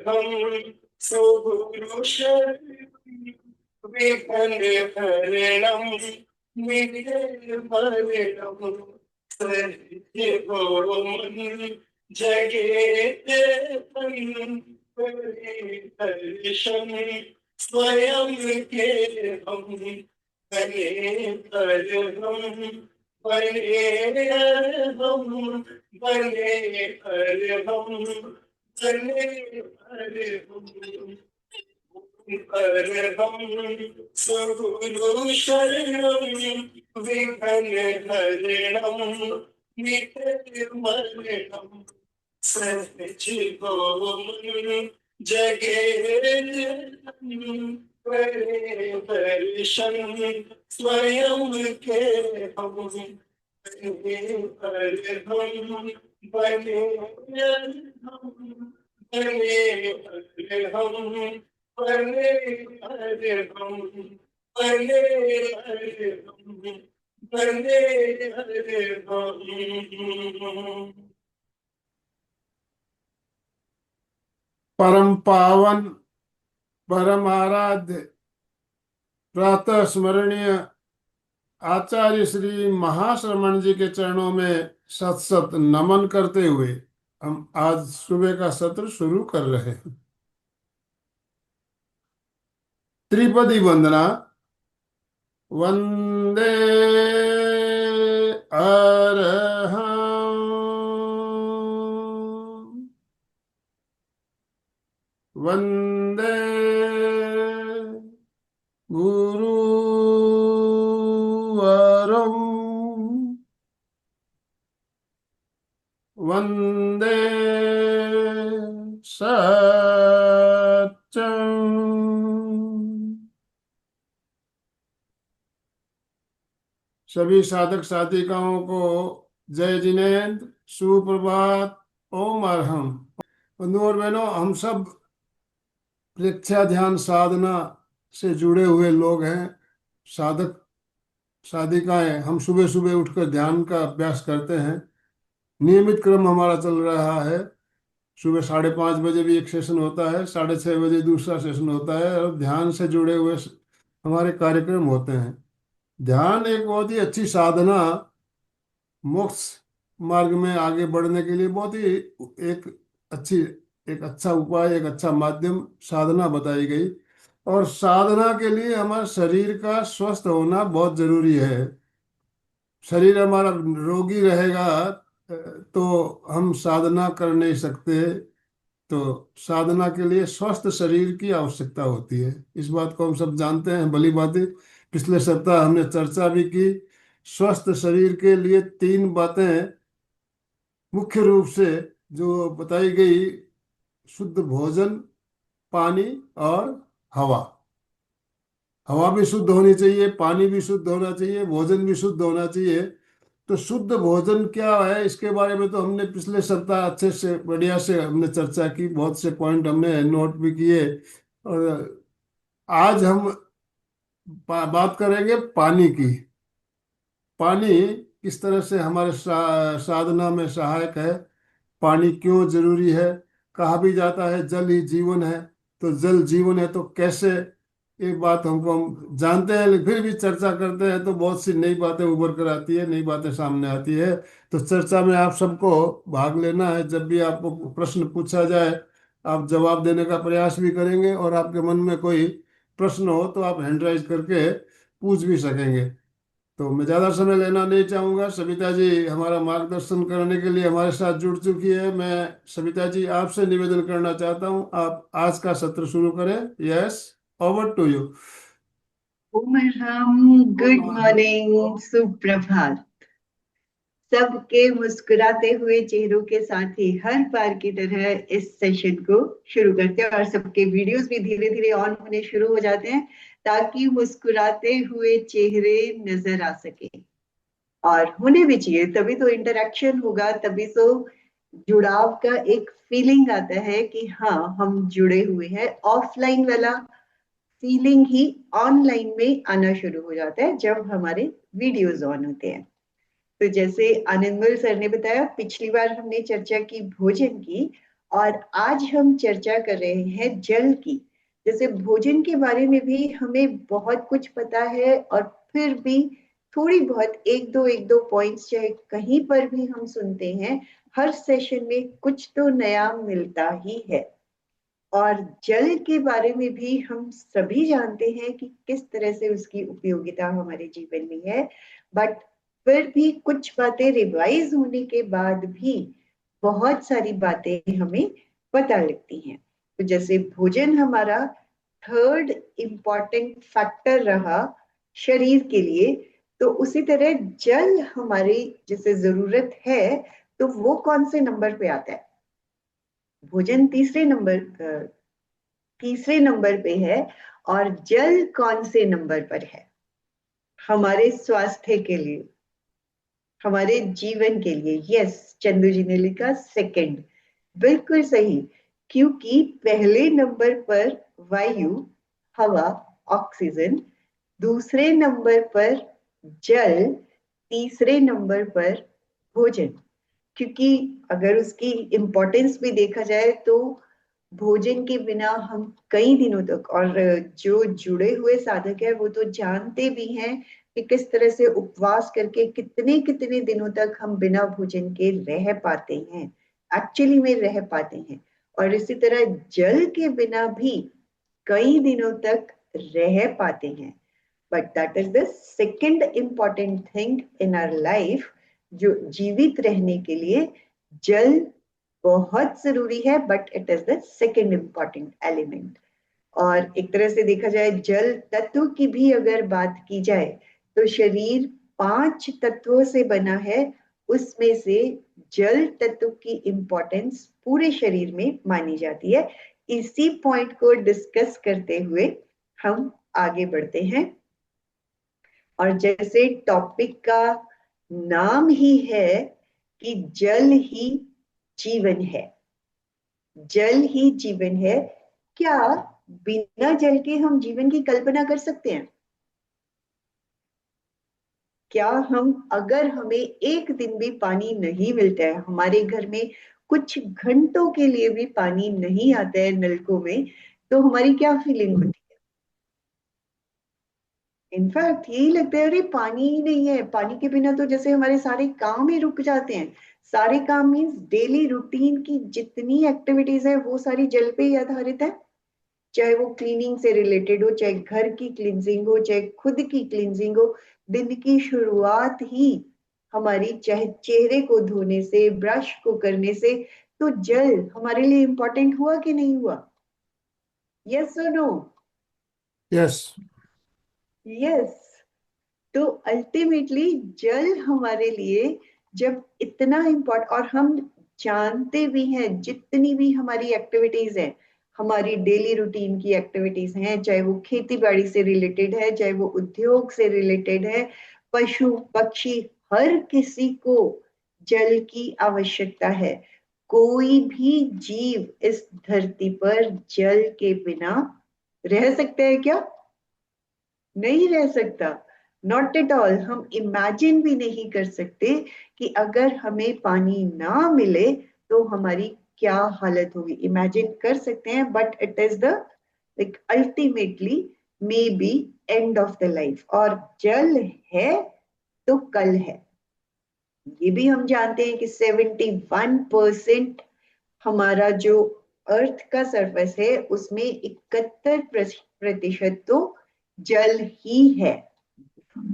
हम सुगुरु शरणं विघ्न हरणं निर्मलं सत्य जगेत हर्षं स्वयं के हम बने हम बने हम बने हम बने हम सुगुरु शरणं विघ्न हरणं निर्मलं सच्चिदानंद जगेरन करे दर्शन स्वयं के हम बने बने हम बने हम बने हम बने हम। परम पावन परम आराध्य प्रातः स्मरणीय आचार्य श्री महाश्रमण जी के चरणों में सत सत नमन करते हुए हम आज सुबह का सत्र शुरू कर रहे हैं। त्रिपदी वंदना। वंदे अरहं वंदे गुरुवरं वंदे सत्यम्। सभी साधक साधिकाओं को जय जिनेन्द्र, सुप्रभात, ओम अरहम। बंधुओं और बहनों, हम सब प्रेक्षा ध्यान साधना से जुड़े हुए लोग हैं, साधक साधिकाएं। हम सुबह सुबह उठकर ध्यान का अभ्यास करते हैं। नियमित क्रम हमारा चल रहा है। सुबह 5:30 बजे भी एक सेशन होता है, 6:30 बजे दूसरा सेशन होता है, और ध्यान से जुड़े हुए हमारे कार्यक्रम होते हैं। ध्यान एक बहुत ही अच्छी साधना, मोक्ष मार्ग में आगे बढ़ने के लिए बहुत ही एक अच्छी एक अच्छा उपाय, एक अच्छा माध्यम साधना बताई गई। और साधना के लिए हमारे शरीर का स्वस्थ होना बहुत जरूरी है। शरीर हमारा रोगी रहेगा तो हम साधना कर नहीं सकते। तो साधना के लिए स्वस्थ शरीर की आवश्यकता होती है, इस बात को हम सब जानते हैं भली भांति। पिछले सप्ताह हमने चर्चा भी की। स्वस्थ शरीर के लिए 3 बातें मुख्य रूप से जो बताई गई: शुद्ध भोजन, पानी और हवा। हवा भी शुद्ध होनी चाहिए, पानी भी शुद्ध होना चाहिए, भोजन भी शुद्ध होना चाहिए। तो शुद्ध भोजन क्या है, इसके बारे में तो हमने पिछले सप्ताह अच्छे से बढ़िया से हमने चर्चा की, बहुत से पॉइंट हमने नोट भी किए। और आज हम बात करेंगे पानी की। पानी किस तरह से हमारे साधना में सहायक है, पानी क्यों जरूरी है। कहा भी जाता है जल ही जीवन है, तो जल जीवन है तो कैसे, एक बात हम जानते हैं, लेकिन फिर भी चर्चा करते हैं तो बहुत सी नई बातें उभर कर आती है, नई बातें सामने आती है। तो चर्चा में आप सबको भाग लेना है। जब भी आपको प्रश्न पूछा जाए, आप जवाब देने का प्रयास भी करेंगे, और आपके मन में कोई प्रश्न हो तो आप हैंड राइज करके पूछ भी सकेंगे। तो मैं ज़्यादा समय लेना नहीं चाहूँगा। सविता जी हमारा मार्गदर्शन करने के लिए हमारे साथ जुड़ चुकी है। मैं सविता जी आपसे निवेदन करना चाहता हूँ, आप आज का सत्र शुरू करें। Yes, over to you. Om Arham. Good morning, सुप्रभात। सबके मुस्कुराते हुए चेहरों के साथ ही हर बार की तरह इस सेशन को शुरू करते हैं, और सबके वीडियोस भी धीरे धीरे ऑन होने शुरू हो जाते हैं ताकि मुस्कुराते हुए चेहरे नजर आ सके। और होने भी चाहिए, तभी तो इंटरेक्शन होगा, तभी तो जुड़ाव का एक फीलिंग आता है कि हाँ हम जुड़े हुए हैं। ऑफलाइन वाला फीलिंग ही ऑनलाइन में आना शुरू हो जाता है जब हमारे वीडियोस ऑन होते हैं। तो जैसे आनंदमल सर ने बताया, पिछली बार हमने चर्चा की भोजन की, और आज हम चर्चा कर रहे हैं जल की। जैसे भोजन के बारे में भी हमें बहुत कुछ पता है, और फिर भी थोड़ी बहुत एक दो पॉइंट्स चाहे कहीं पर भी हम सुनते हैं, हर सेशन में कुछ तो नया मिलता ही है। और जल के बारे में भी हम सभी जानते हैं कि किस तरह से उसकी उपयोगिता हमारे जीवन में है, बट फिर भी कुछ बातें रिवाइज होने के बाद भी बहुत सारी बातें हमें पता लगती हैं। तो जैसे भोजन हमारा थर्ड इम्पॉर्टेंट फैक्टर रहा शरीर के लिए, तो उसी तरह जल हमारी जैसे जरूरत है, तो वो कौन से नंबर पे आता है? भोजन तीसरे नंबर पे है, और जल कौन से नंबर पर है हमारे स्वास्थ्य के लिए, हमारे जीवन के लिए? यस, चंदू जी ने लिखा सेकंड। बिल्कुल सही, क्योंकि पहले नंबर पर वायु, हवा, ऑक्सीजन, दूसरे नंबर पर जल, तीसरे नंबर पर भोजन। क्योंकि अगर उसकी इम्पोर्टेंस भी देखा जाए तो भोजन के बिना हम कई दिनों तक, और जो जुड़े हुए साधक है वो तो जानते भी हैं कि किस तरह से उपवास करके कितने कितने दिनों तक हम बिना भोजन के रह पाते हैं, एक्चुअली में रह पाते हैं। और इसी तरह जल के बिना भी कई दिनों तक रह पाते हैं। But that is the second important thing in our life. जो जीवित रहने के लिए जल बहुत जरूरी है, but it is the second important element. और एक तरह से देखा जाए जल तत्व की भी अगर बात की जाए, तो शरीर 5 तत्वों से बना है, उसमें से जल तत्व की इंपॉर्टेंस पूरे शरीर में मानी जाती है। इसी पॉइंट को डिस्कस करते हुए हम आगे बढ़ते हैं। और जैसे टॉपिक का नाम ही है कि जल ही जीवन है, जल ही जीवन है, क्या बिना जल के हम जीवन की कल्पना कर सकते हैं? क्या हम, अगर हमें एक दिन भी पानी नहीं मिलता है, हमारे घर में कुछ घंटों के लिए भी पानी नहीं आता है नलकों में, तो हमारी क्या फीलिंग होती है? इनफैक्ट यही लगता है, अरे पानी ही नहीं है, पानी के बिना तो जैसे हमारे सारे काम ही रुक जाते हैं। सारे काम मीन्स डेली रूटीन की जितनी एक्टिविटीज है वो सारी जल पे ही आधारित है। चाहे वो क्लीनिंग से रिलेटेड हो, चाहे घर की क्लींजिंग हो, चाहे खुद की क्लींजिंग हो। दिन की शुरुआत ही हमारी, चाहे चेहरे को धोने से, ब्रश को करने से, तो जल हमारे लिए इंपॉर्टेंट हुआ कि नहीं हुआ? यस और नो? यस। यस। तो अल्टीमेटली जल हमारे लिए जब इतना इम्पोर्टेंट, और हम जानते भी हैं जितनी भी हमारी एक्टिविटीज हैं, हमारी डेली रूटीन की एक्टिविटीज हैं, चाहे वो खेती बाड़ी से रिलेटेड है, चाहे वो उद्योग से रिलेटेड है, पशु पक्षी, हर किसी को जल की आवश्यकता है। कोई भी जीव इस धरती पर जल के बिना रह सकता है क्या? नहीं रह सकता। Not at all. हम इमेजिन भी नहीं कर सकते कि अगर हमें पानी ना मिले तो हमारी क्या हालत होगी। इमेजिन कर सकते हैं, but it is the like ultimately may be end of the life. और जल है तो कल है। ये भी हम जानते हैं कि 71% हमारा जो अर्थ का सरफेस है उसमें 71% तो जल ही है।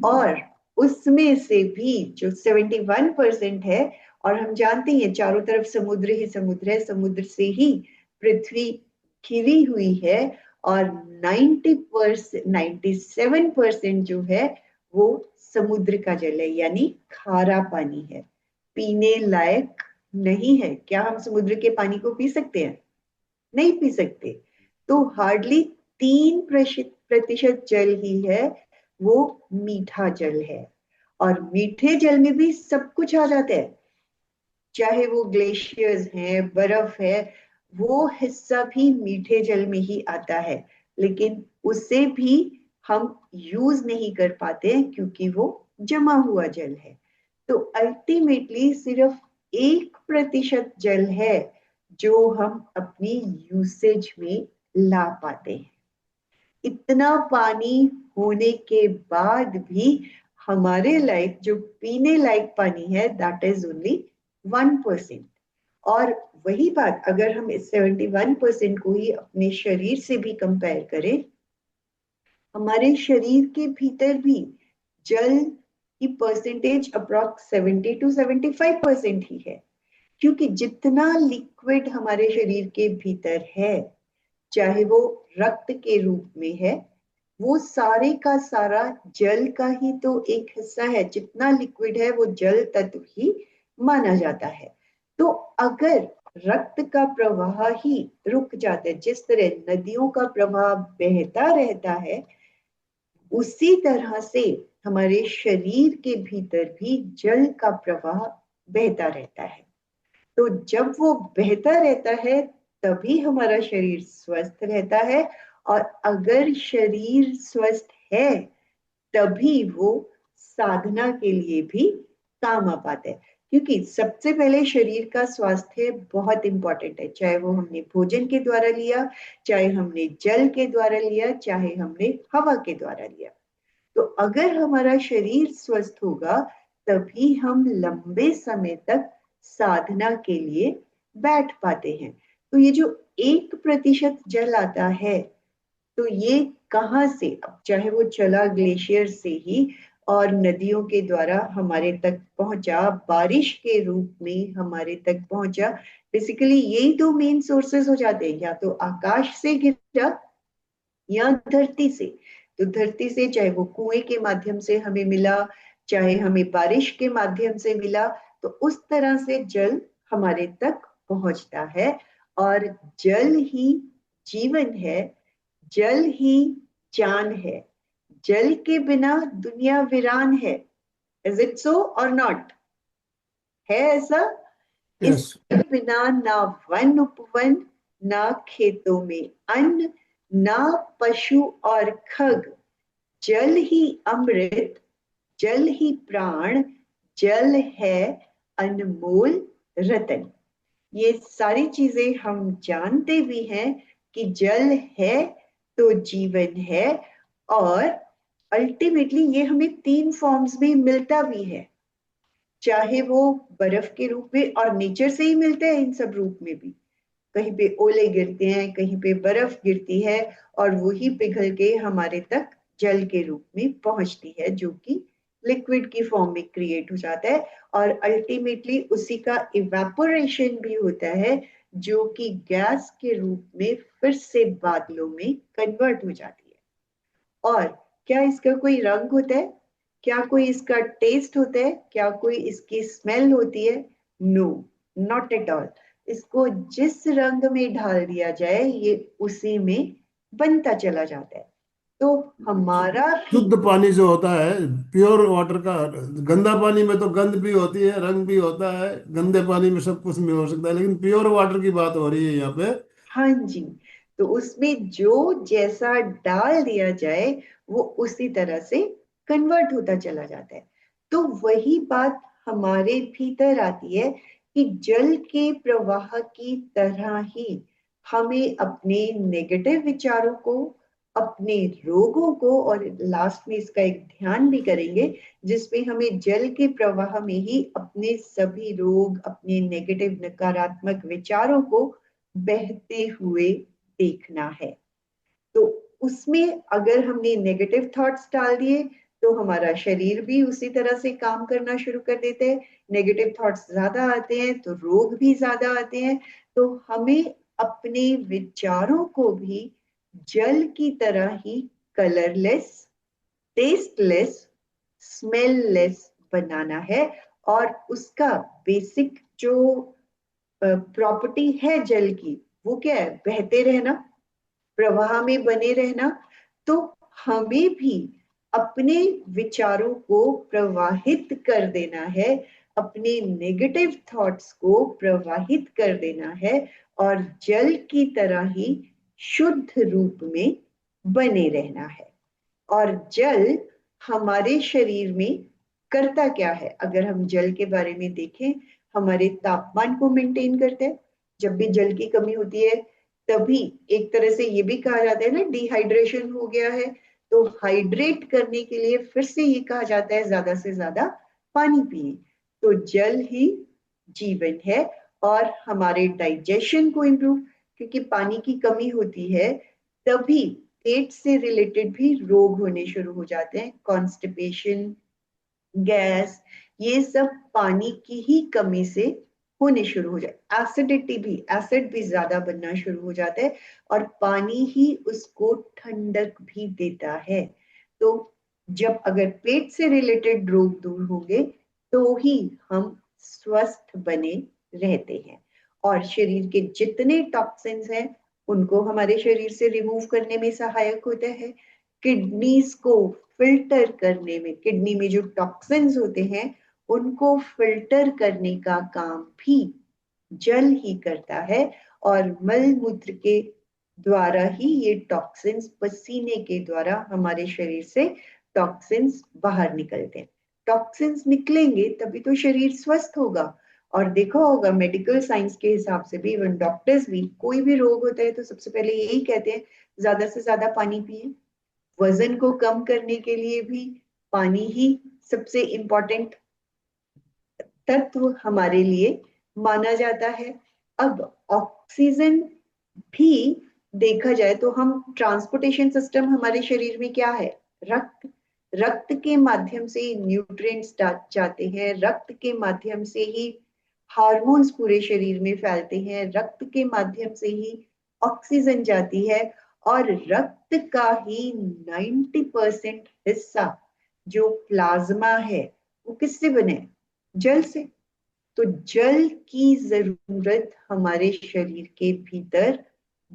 और उसमें से भी जो 71% है, और हम जानते हैं चारों तरफ समुद्र ही समुद्र है, समुद्र से ही पृथ्वी घिरी हुई है, और 97% जो है वो समुद्र का जल है, यानी खारा पानी है, पीने लायक नहीं है। क्या हम समुद्र के पानी को पी सकते हैं? नहीं पी सकते। तो हार्डली 3% जल ही है, वो मीठा जल है। और मीठे जल में भी सब कुछ आ जाता है, चाहे वो ग्लेशियर्स हैं, बर्फ है, वो हिस्सा भी मीठे जल में ही आता है। लेकिन उसे भी हम यूज नहीं कर पाते हैं क्योंकि वो जमा हुआ जल है। तो अल्टीमेटली सिर्फ 1% जल है जो हम अपनी यूसेज में ला पाते हैं। इतना पानी होने के बाद भी हमारे लायक जो पीने लायक पानी है दैट इज ओनली 1%। और वही बात अगर हम इस 71% को ही अपने शरीर से भी कंपेयर करें, हमारे शरीर के भीतर भी जल की परसेंटेज अप्रॉक्स 70 to 75% ही है। क्योंकि जितना लिक्विड हमारे शरीर के भीतर है, चाहे वो रक्त के रूप में है, वो सारे का सारा जल का ही तो एक हिस्सा है। जितना लिक्विड है वो जल तत्व ही माना जाता है। तो अगर रक्त का प्रवाह ही रुक जाता है, जिस तरह नदियों का प्रवाह बहता रहता है, उसी तरह से हमारे शरीर के भीतर भी जल का प्रवाह बहता रहता है। तो जब वो बहता रहता है तभी हमारा शरीर स्वस्थ रहता है। और अगर शरीर स्वस्थ है तभी वो साधना के लिए भी काम आ पाता है। क्योंकि सबसे पहले शरीर का स्वास्थ्य बहुत इंपॉर्टेंट है, चाहे वो हमने भोजन के द्वारा लिया, चाहे हमने जल के द्वारा लिया, चाहे हमने हवा के द्वारा लिया। तो अगर हमारा शरीर स्वस्थ होगा तभी हम लंबे समय तक साधना के लिए बैठ पाते हैं। तो ये जो 1% जल आता है, तो ये कहाँ से, अब चाहे वो चला ग्लेशियर से ही और नदियों के द्वारा हमारे तक पहुंचा, बारिश के रूप में हमारे तक पहुंचा। बेसिकली यही दो मेन सोर्सेस हो जाते हैं, या तो आकाश से गिरा या धरती से। तो धरती से चाहे वो कुएं के माध्यम से हमें मिला, चाहे हमें बारिश के माध्यम से मिला, तो उस तरह से जल हमारे तक पहुंचता है। और जल ही जीवन है, जल ही जान है। जल के बिना दुनिया वीरान है। इज इट सो और नॉट? है ऐसा? यस। इसके बिना ना वन उपवन, ना खेतों में अन्न, ना पशु और खग। जल ही अमृत, जल ही प्राण, जल है अनमोल रतन। ये सारी चीजें हम जानते भी हैं कि जल है तो जीवन है। और अल्टीमेटली ये हमें 3 फॉर्म्स में मिलता भी है, चाहे वो बर्फ के रूप में, और नेचर से ही मिलते हैं इन सब रूप में भी। कहीं पे ओले गिरते हैं, कहीं पे बर्फ गिरती है, और वही पिघल के हमारे तक जल के रूप में पहुंचती है, जो कि लिक्विड की फॉर्म में क्रिएट हो जाता है। और अल्टीमेटली उसी का इवेपोरेशन भी होता है, जो कि गैस के रूप में फिर से बादलों में कन्वर्ट हो जाती है। और क्या इसका कोई रंग होता है? क्या कोई इसका टेस्ट होता है? क्या कोई इसकी स्मेल होती है? No, not at all. इसको जिस रंग में ढाल दिया जाए ये उसी में बनता चला जाता है। तो हमारा भी शुद्ध पानी जो होता है, प्योर वाटर का, गंदा पानी में तो गंध भी होती है, रंग भी होता है, गंदे पानी में सब कुछ में हो सकता है, लेकिन प्योर वाटर की बात हो रही है यहाँ पे। हाँ जी, तो उसमें जो जैसा डाल दिया जाए वो उसी तरह से कन्वर्ट होता चला जाता है। तो वही बात हमारे भीतर आती है कि जल के प्रवाह की तरह ही हमें अपने नेगेटिव विचारों को, अपने रोगों को, और लास्ट में इसका एक ध्यान भी करेंगे जिसमें हमें जल के प्रवाह में ही अपने सभी रोग, अपने नेगेटिव नकारात्मक विचारों को बहते हुए देखना है। तो उसमें अगर हमने नेगेटिव थॉट्स डाल दिए तो हमारा शरीर भी उसी तरह से काम करना शुरू कर देते हैं। नेगेटिव थॉट्स ज्यादा आते हैं तो रोग भी ज्यादा आते हैं। तो हमें अपने विचारों को भी जल की तरह ही कलरलेस, टेस्टलेस, स्मेललेस बनाना है। और उसका बेसिक जो प्रॉपर्टी है जल की, वो क्या है? बहते रहना, प्रवाह में बने रहना। तो हमें भी अपने विचारों को प्रवाहित कर देना है, अपने नेगेटिव थॉट्स को प्रवाहित कर देना है, और जल की तरह ही शुद्ध रूप में बने रहना है। और जल हमारे शरीर में करता क्या है? अगर हम जल के बारे में देखें, हमारे तापमान को मेंटेन करता है, जब भी जल की कमी होती है तभी एक तरह से ये भी कहा जाता है ना, डिहाइड्रेशन हो गया है, तो हाइड्रेट करने के लिए फिर से ये कहा जाता है ज्यादा से ज्यादा पानी पिए। तो जल ही जीवन है। और हमारे डाइजेशन को इम्प्रूव, क्योंकि पानी की कमी होती है तभी पेट से रिलेटेड भी रोग होने शुरू हो जाते हैं, कॉन्स्टिपेशन, गैस, ये सब पानी की ही कमी से होने शुरू हो जाए। एसिडिटी भी, एसिड भी ज्यादा बनना शुरू हो जाता है, और पानी ही उसको ठंडक भी देता है। तो जब अगर पेट से रिलेटेड रोग दूर होंगे तो ही हम स्वस्थ बने रहते हैं। और शरीर के जितने टॉक्सिन्स हैं उनको हमारे शरीर से रिमूव करने में सहायक होता है। किडनीज को फिल्टर करने में, किडनी में जो टॉक्सिन्स होते हैं उनको फिल्टर करने का काम भी जल ही करता है। और मल मूत्र के द्वारा ही ये टॉक्सिन्स, पसीने के द्वारा हमारे शरीर से टॉक्सिन्स बाहर निकलते हैं। टॉक्सिन्स निकलेंगे तभी तो शरीर स्वस्थ होगा। और देखा होगा मेडिकल साइंस के हिसाब से भी, इवन डॉक्टर्स भी, कोई भी रोग होता है तो सबसे पहले यही कहते हैं ज्यादा से ज्यादा पानी पिए। वजन को कम करने के लिए भी पानी ही सबसे इंपॉर्टेंट तत्व हमारे लिए माना जाता है। अब ऑक्सीजन भी देखा जाए तो हम, ट्रांसपोर्टेशन सिस्टम हमारे शरीर में क्या है? रक्त। रक्त के माध्यम से न्यूट्रिएंट्स जाते हैं, रक्त के माध्यम से ही हार्मोन्स पूरे शरीर में फैलते हैं, रक्त के माध्यम से ही ऑक्सीजन जाती है। और रक्त का ही 90% हिस्सा जो प्लाज्मा है वो किससे बने? जल से। तो जल की जरूरत हमारे शरीर के भीतर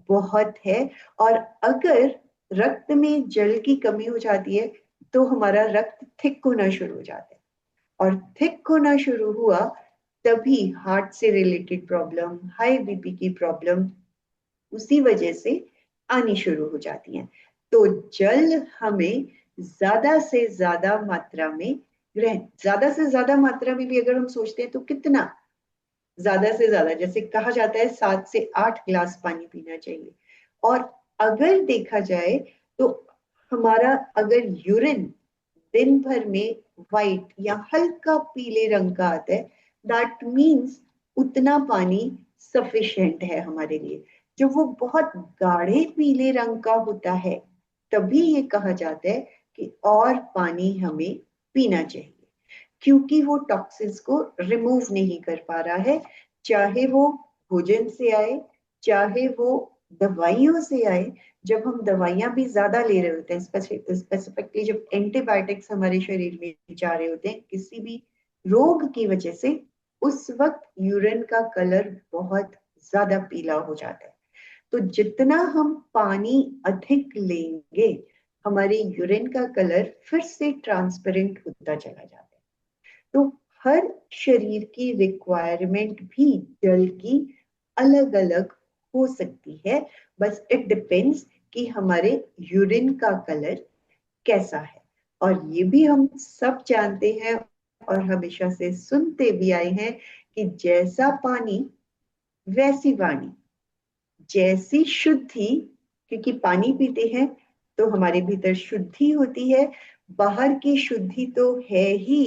बहुत है। और अगर रक्त में जल की कमी हो जाती है तो हमारा रक्त थिक होना शुरू हो जाता है, और थिक होना शुरू हुआ तभी हार्ट से रिलेटेड प्रॉब्लम, हाई बीपी की प्रॉब्लम उसी वजह से आनी शुरू हो जाती हैं। तो जल हमें ज्यादा से ज्यादा मात्रा में ग्रहण, ज्यादा से ज्यादा मात्रा में भी अगर हम सोचते हैं तो कितना ज्यादा से ज्यादा, जैसे कहा जाता है 7 से 8 गिलास पानी पीना चाहिए। और अगर देखा जाए तो हमारा अगर यूरिन दिन भर में वाइट या हल्का पीले रंग का आता है, दैट मीन्स उतना पानी सफिशिएंट है हमारे लिए। जब वो बहुत गाढ़े पीले रंग का होता है तभी ये कहा जाता है कि और पानी हमें पीना चाहिए, क्योंकि वो टॉक्सिन्स को रिमूव नहीं कर पा रहा है। चाहे वो भोजन से आए, चाहे वो दवाइयों से आए। जब हम दवाइयां भी ज्यादा ले रहे होते हैं, स्पेसिफिकली जब एंटीबायोटिक्स हमारे शरीर में जा रहे होते हैं किसी भी रोग की वजह से, उस वक्त यूरिन का कलर बहुत ज्यादा पीला हो जाता है। तो जितना हम पानी अधिक लेंगे हमारे यूरिन का कलर फिर से ट्रांसपेरेंट होता चला जाता है। तो हर शरीर की रिक्वायरमेंट भी जल की अलग अलग हो सकती है। बस इट डिपेंड्स कि हमारे यूरिन का कलर कैसा है। और ये भी हम सब जानते हैं और हमेशा से सुनते भी आए हैं कि जैसा पानी वैसी वाणी, जैसी शुद्धि, क्योंकि पानी पीते हैं तो हमारे भीतर शुद्धि होती है। बाहर की शुद्धि तो है ही,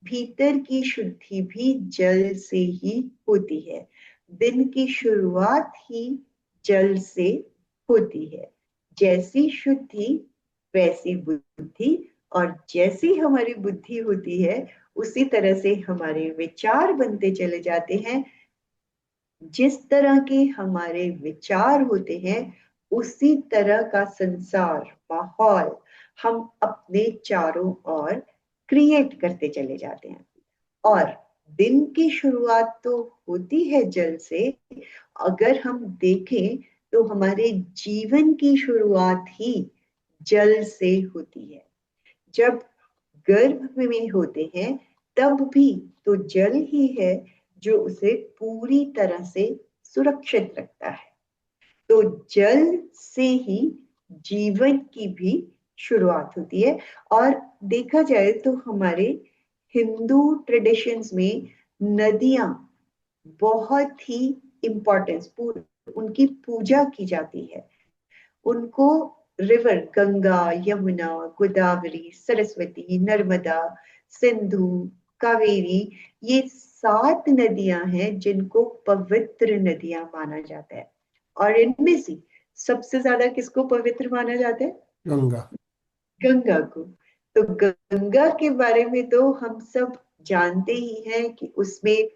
भीतर की शुद्धि भी जल से ही होती है। दिन की शुरुआत ही जल से होती है। जैसी शुद्धि वैसी बुद्धि, और जैसी हमारी बुद्धि होती है उसी तरह से हमारे विचार बनते चले जाते हैं। जिस तरह के हमारे विचार होते हैं उसी तरह का संसार, माहौल हम अपने चारों ओर क्रिएट करते चले जाते हैं। और दिन की शुरुआत तो होती है जल से। अगर हम देखें तो हमारे जीवन की शुरुआत ही जल से होती है। जब गर्भ में होते हैं तब भी तो जल ही है जो उसे पूरी तरह से सुरक्षित रखता है। तो जल से ही जीवन की भी शुरुआत होती है। और देखा जाए तो हमारे हिंदू ट्रेडिशंस में नदियां बहुत ही इम्पोर्टेंस, उनकी पूजा की जाती है। उनको रिवर गंगा, यमुना, गोदावरी, सरस्वती, नर्मदा, सिंधु, कावेरी, ये 7 नदियां हैं जिनको पवित्र नदियां माना जाता है। और इनमें से सबसे ज्यादा किसको पवित्र माना जाता है? गंगा। गंगा को। तो गंगा के बारे में तो हम सब जानते ही हैं कि उसमें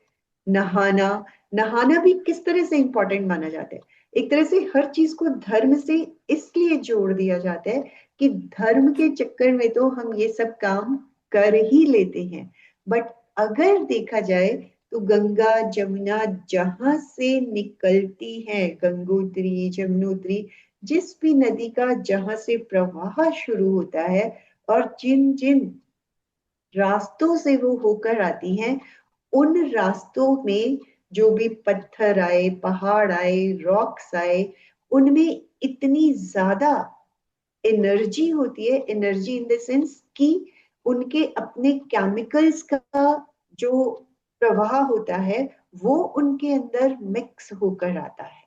नहाना, नहाना भी किस तरह से इंपॉर्टेंट माना जाता है। एक तरह से हर चीज को धर्म से इसलिए जोड़ दिया जाता है कि धर्म के चक्कर में तो हम ये सब काम कर ही लेते हैं, बट अगर देखा जाए तो गंगा जमुना जहां से निकलती है, गंगोत्री जमुनोत्री, जिस भी नदी का जहां से प्रवाह शुरू होता है और जिन जिन रास्तों से वो होकर आती हैं, उन रास्तों में जो भी पत्थर आए, पहाड़ आए, रॉक्स आए, उनमें इतनी ज्यादा एनर्जी होती है, एनर्जी इन द सेंस कि उनके अपने केमिकल्स का जो प्रवाह होता है वो उनके अंदर मिक्स होकर आता है।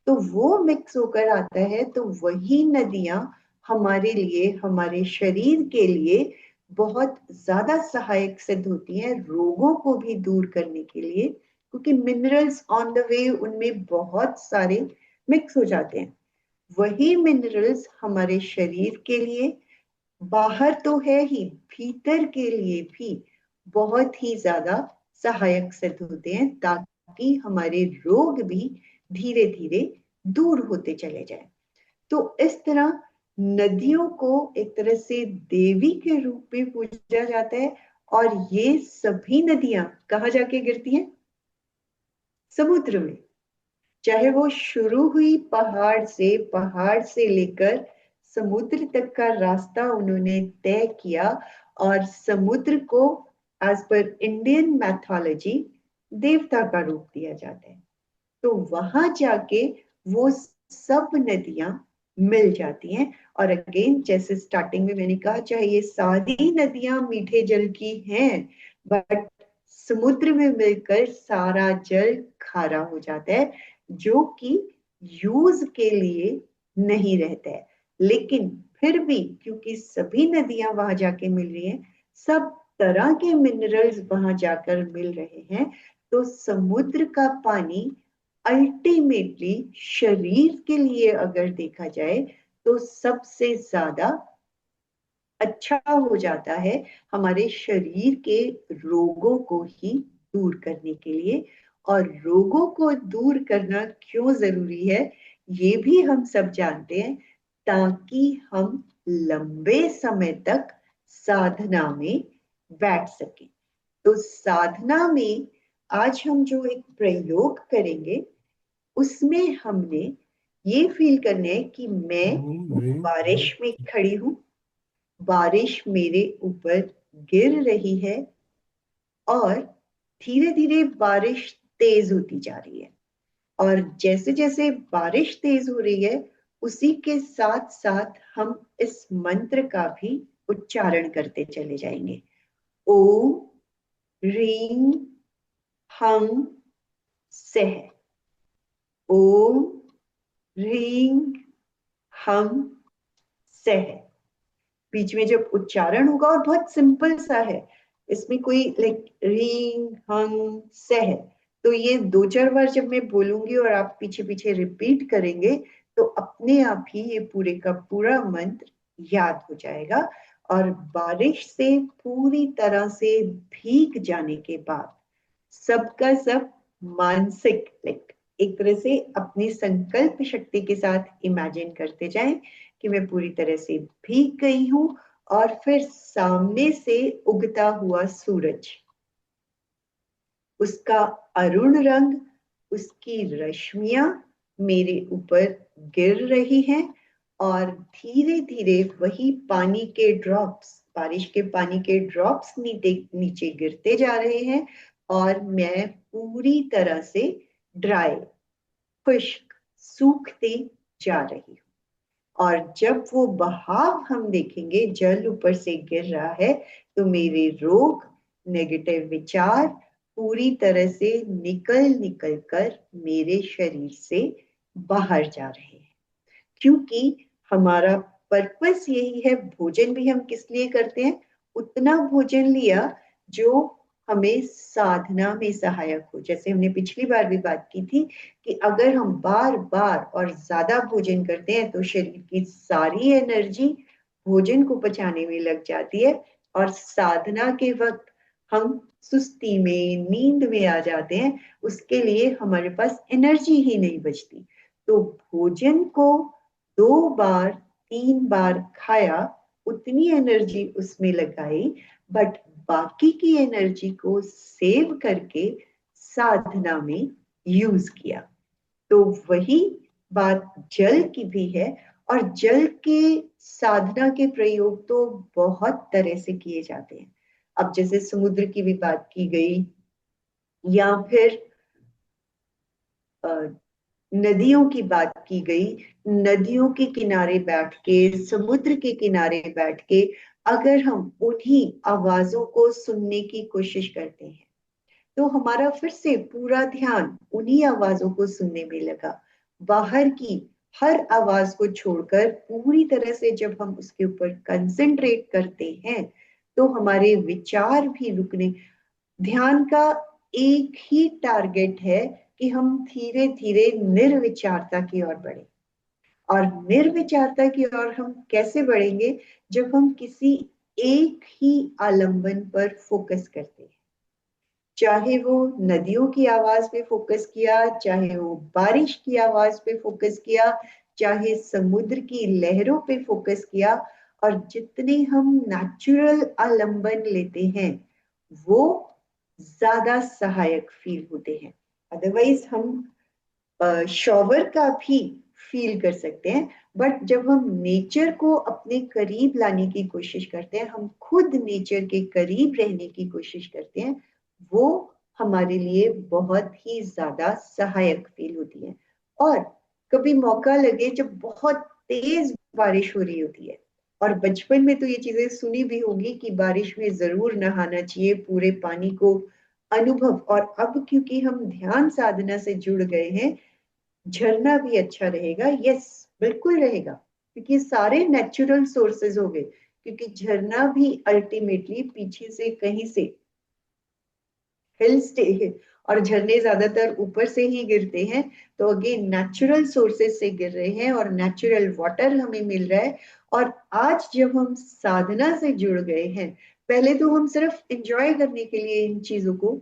तो वो मिक्स होकर आता है तो वही नदियां हमारे लिए, हमारे शरीर के लिए बहुत ज्यादा सहायक सिद्ध होती हैं, रोगों को भी दूर करने के लिए, क्योंकि मिनरल्स ऑन द वे उनमें बहुत सारे मिक्स हो जाते हैं। वही मिनरल्स हमारे शरीर के लिए, बाहर तो है ही, भीतर के लिए भी बहुत ही ज्यादा सहायक सिद्ध होते हैं, ताकि हमारे रोग भी धीरे धीरे दूर होते चले जाए। तो इस तरह नदियों को एक तरह से देवी के रूप में पूजा जाता है। और ये सभी नदियां कहाँ जाके गिरती हैं? समुद्र में। चाहे वो शुरू हुई पहाड़ से, पहाड़ से लेकर समुद्र तक का रास्ता उन्होंने तय किया, और समुद्र को एज पर इंडियन मैथोलॉजी देवता का रूप दिया जाता है। तो वहां जाके वो सब नदियां मिल जाती हैं। और अगेन, जैसे स्टार्टिंग में मैंने कहा, चाहे ये सारी नदियां मीठे जल की हैं, बट समुद्र में मिलकर सारा जल खारा हो जाता है, जो कि यूज के लिए नहीं रहता है। लेकिन फिर भी क्योंकि सभी नदियां वहां जाके मिल रही हैं, सब तरह के मिनरल्स वहां जाकर मिल रहे हैं, तो समुद्र का पानी अल्टीमेटली शरीर के लिए अगर देखा जाए तो सबसे ज्यादा अच्छा हो जाता है हमारे शरीर के रोगों को ही दूर करने के लिए। और रोगों को दूर करना क्यों जरूरी है, ये भी हम सब जानते हैं, ताकि हम लंबे समय तक साधना में बैठ सकें। तो साधना में आज हम जो एक प्रयोग करेंगे, उसमें हमने ये फील करना है कि मैं बारिश में खड़ी हूं, बारिश मेरे ऊपर गिर रही है, और धीरे धीरे बारिश तेज होती जा रही है। और जैसे जैसे बारिश तेज हो रही है, उसी के साथ साथ हम इस मंत्र का भी उच्चारण करते चले जाएंगे। ओम ह्रीं हं सः। ओम ह्रीं हं सः। बीच में जब उच्चारण होगा, और बहुत सिंपल सा है, इसमें कोई लाइक ह्रीं हं सः, तो ये 2-4 बार जब मैं बोलूंगी और आप पीछे पीछे रिपीट करेंगे, तो अपने आप ही ये पूरे का पूरा मंत्र याद हो जाएगा। और बारिश से पूरी तरह से भीग जाने के बाद सबका सब मानसिक लाइक एक तरह से अपनी संकल्प शक्ति के साथ इमेजिन करते जाएं कि मैं पूरी तरह से भीग गई हूं, और फिर सामने से उगता हुआ सूरज, उसका अरुण रंग, उसकी रश्मियां मेरे ऊपर गिर रही हैं, और धीरे धीरे वही पानी के ड्रॉप्स, बारिश के पानी के ड्रॉप्स नीचे गिरते जा रहे हैं, और मैं पूरी तरह से ड्राई, खुश्क, सूखते जा रही हूँ। और जब वो बहाव हम देखेंगे, जल ऊपर से गिर रहा है, तो मेरे रोग, नेगेटिव विचार पूरी तरह से निकल निकल कर मेरे शरीर से बाहर जा रहे हैं। क्योंकि हमारा पर्पस यही है, भोजन भी हम किस लिए करते हैं, उतना भोजन लिया जो हमें साधना में सहायक हो। जैसे हमने पिछली बार भी बात की थी कि अगर हम बार बार और ज्यादा भोजन करते हैं तो शरीर की सारी एनर्जी भोजन को पचाने में लग जाती है, और साधना के वक्त हम सुस्ती में, नींद में आ जाते हैं। उसके लिए हमारे पास एनर्जी ही नहीं बचती। तो भोजन को 2 बार 3 बार खाया, उतनी एनर्जी उसमें लगाई, बट बाकी की एनर्जी को सेव करके साधना में यूज किया। तो वही बात जल की भी है। और जल के साधना के प्रयोग तो बहुत तरह से किए जाते हैं। अब जैसे समुद्र की भी बात की गई, या फिर नदियों की बात की गई। नदियों के किनारे बैठ के, समुद्र के किनारे बैठ के अगर हम उन्हीं आवाजों को सुनने की कोशिश करते हैं तो हमारा फिर से पूरा ध्यान उन्हीं आवाजों को सुनने में लगा। बाहर की हर आवाज को छोड़कर पूरी तरह से जब हम उसके ऊपर कंसंट्रेट करते हैं तो हमारे विचार भी रुकने, ध्यान का एक ही टारगेट है कि हम धीरे धीरे निर्विचारता की ओर बढ़े। और निर्विचारता की ओर हम कैसे बढ़ेंगे, जब हम किसी एक ही आलंबन पर फोकस करते हैं। चाहे वो नदियों की आवाज पे फोकस किया, चाहे वो बारिश की आवाज पे फोकस किया, चाहे समुद्र की लहरों पे फोकस किया, और जितने हम नेचुरल आलंबन लेते हैं वो ज्यादा सहायक फील होते हैं। अदरवाइज हम शॉवर का भी फील कर सकते हैं, बट जब हम नेचर को अपने करीब लाने की कोशिश करते हैं, हम खुद नेचर के करीब रहने की कोशिश करते हैं, वो हमारे लिए बहुत ही ज्यादा सहायक फील होती है। और कभी मौका लगे जब बहुत तेज बारिश हो रही होती है, और बचपन में तो ये चीजें सुनी भी होगी कि बारिश में जरूर नहाना चाहिए, पूरे पानी को अनुभव। और अब क्योंकि हम ध्यान साधना से जुड़ गए हैं, झरना भी अच्छा रहेगा। यस, बिल्कुल रहेगा, क्योंकि सारे नेचुरल सोर्सेज हो गए। क्योंकि झरना भी अल्टीमेटली पीछे से कहीं से हिल स्टे, और झरने ज्यादातर ऊपर से ही गिरते हैं, तो अगेन नेचुरल सोर्सेज से गिर रहे हैं और नेचुरल वाटर हमें मिल रहा है। और आज जब हम साधना से जुड़ गए हैं, पहले तो हम सिर्फ एंजॉय करने के लिए इन चीजों को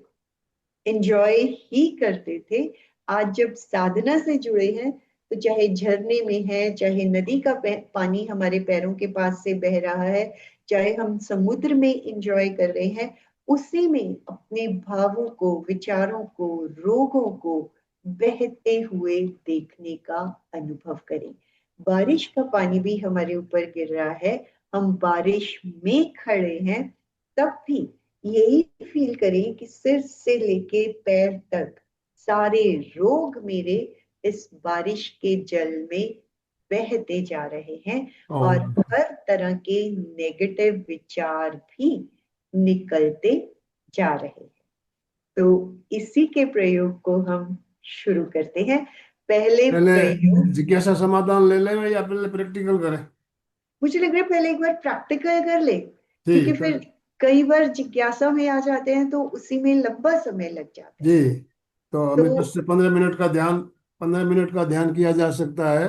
एंजॉय ही करते थे। आज जब साधना से जुड़े हैं तो चाहे झरने में है, चाहे नदी का पानी हमारे पैरों के पास से बह रहा है, चाहे हम समुद्र में एंजॉय कर रहे हैं, उसी में अपने भावों को, विचारों को, रोगों को बहते हुए देखने का अनुभव करें। बारिश का पानी भी हमारे ऊपर गिर रहा है, हम बारिश में खड़े हैं, तब भी यही फील करें कि सिर से लेके पैर तक सारे रोग मेरे इस बारिश के जल में बहते जा रहे हैं, और और हर तरह के नेगेटिव विचार भी निकलते जा रहे हैं। तो इसी के प्रयोग को हम शुरू करते हैं। पहले पहले प्रयोग, जिज्ञासा समाधान ले लें या पहले प्रैक्टिकल करें? मुझे लग रहा है पहले एक बार प्रैक्टिकल कर ले, क्योंकि ठीक है। फिर कई बार जिज्ञासा में आ जाते हैं तो उसी में लंबा समय लग जाता है। जी, तो तो हमें 10 से 15 मिनट का ध्यान, 15 मिनट का ध्यान किया जा सकता है।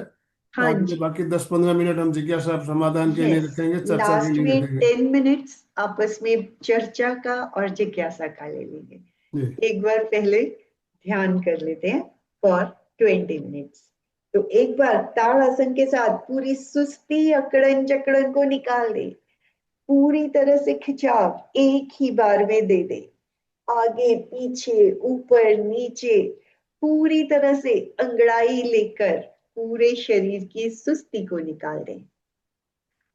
हाँ और जी, बाकी 10-15 मिनट हम जिज्ञासा समाधान के लिए यस, रखेंगे, चर्चा के लास्ट लिए में रखेंगे। 10 मिनट्स आपस में चर्चा का और जिज्ञासा का ले लेंगे। जी। एक बार पहले ध्यान कर लेते हैं फॉर 20 मिनट्स। तो एक बार ताड़ासन के साथ पूरी सुस्ती, अकड़न जकड़न को निकाल दे, पूरी तरह से खिंचाव एक ही बार में दे दे, आगे पीछे ऊपर नीचे पूरी तरह से अंगड़ाई लेकर पूरे शरीर की सुस्ती को निकाल दें।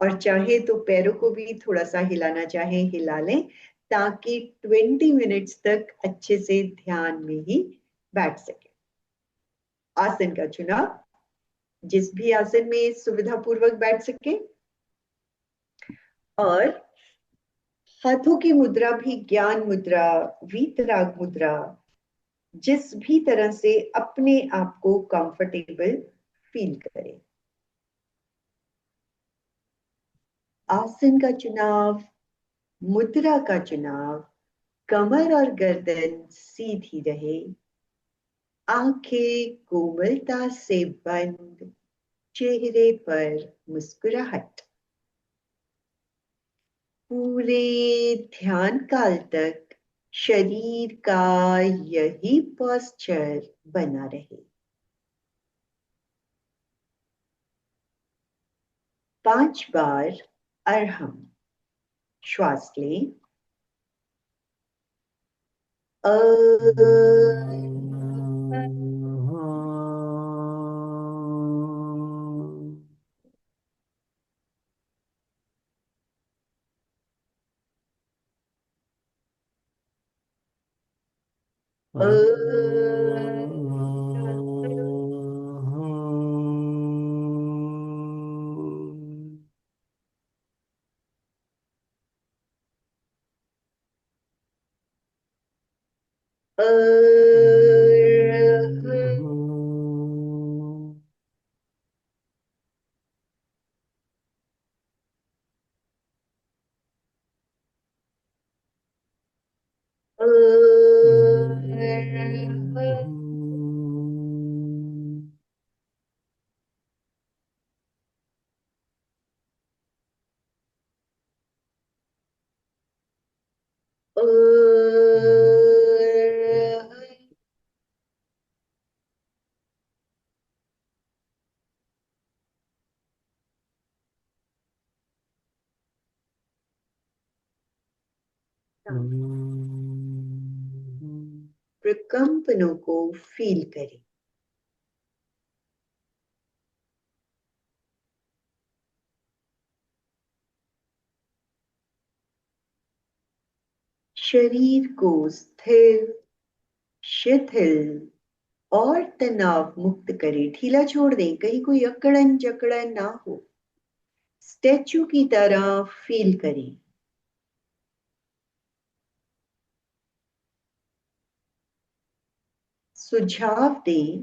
और चाहे तो पैरों को भी थोड़ा सा हिलाना चाहे हिला लें, ताकि 20 मिनट्स तक अच्छे से ध्यान में ही बैठ सके। आसन का चुनाव, जिस भी आसन में सुविधा पूर्वक बैठ सके, और हाथों की मुद्रा भी ज्ञान मुद्रा, वीतराग मुद्रा, जिस भी तरह से अपने आप को कंफर्टेबल फील करें। आसन का चुनाव, मुद्रा का चुनाव, कमर और गर्दन सीधी रहे, आंखें कोमलता से बंद, चेहरे पर मुस्कुराहट। पूरे ध्यान काल तक शरीर का यही पोस्चर बना रहे। 5 बार अरहम श्वास लें। प्रकंपनों को फील करें। शरीर को स्थिर, शिथिल और तनाव मुक्त करें। ढीला छोड़ दें, कहीं कोई अकड़न जकड़न ना हो। स्टैचू की तरह फील करें। सुझाव दें,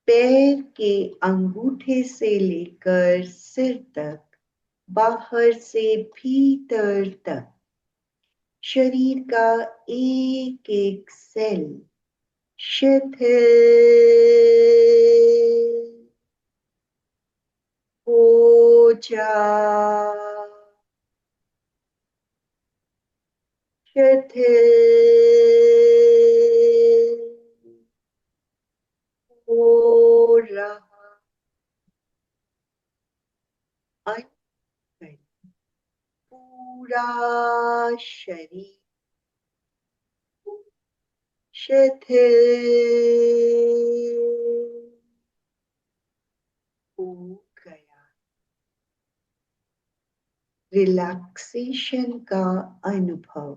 पैर के अंगूठे से लेकर सिर तक, बाहर से भीतर तक, शरीर का एक एक सेल शिथिल हो जा, शिथिल हो रहा। अंदर पूरा शरीर शिथिल हो गया। रिलैक्सेशन का अनुभव।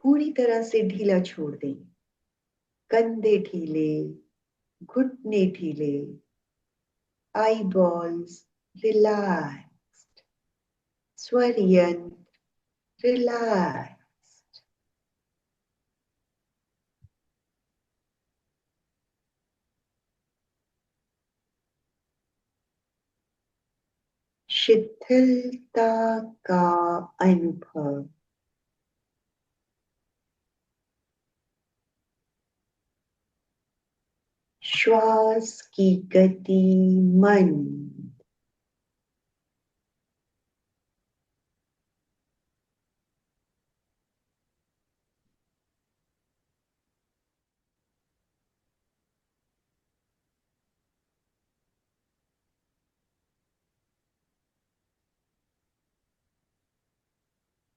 पूरी तरह से ढीला छोड़ दें। कंधे ढीले, घुटने ढीले, eyeballs relaxed, स्वरियंत्र relaxed. शिथिलता का अनुभव। श्वास की गति मंद।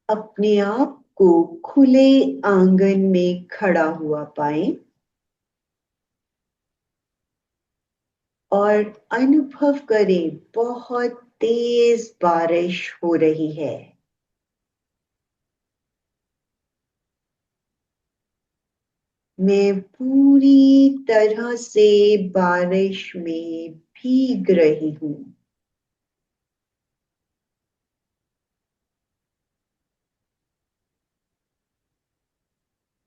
अपने आप को खुले आंगन में खड़ा हुआ पाएं और अनुभव करें बहुत तेज बारिश हो रही है। मैं पूरी तरह से बारिश में भीग रही हूं।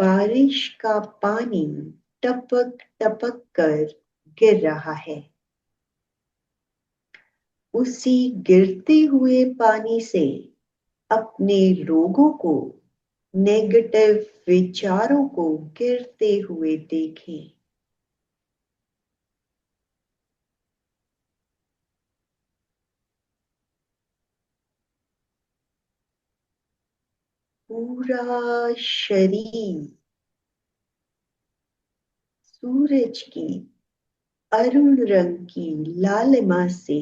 बारिश का पानी टपक टपक कर गिर रहा है। उसी गिरते हुए पानी से अपने रोगों को, नेगेटिव विचारों को गिरते हुए देखें। पूरा शरीर सूरज की अरुण रंग की लालिमा से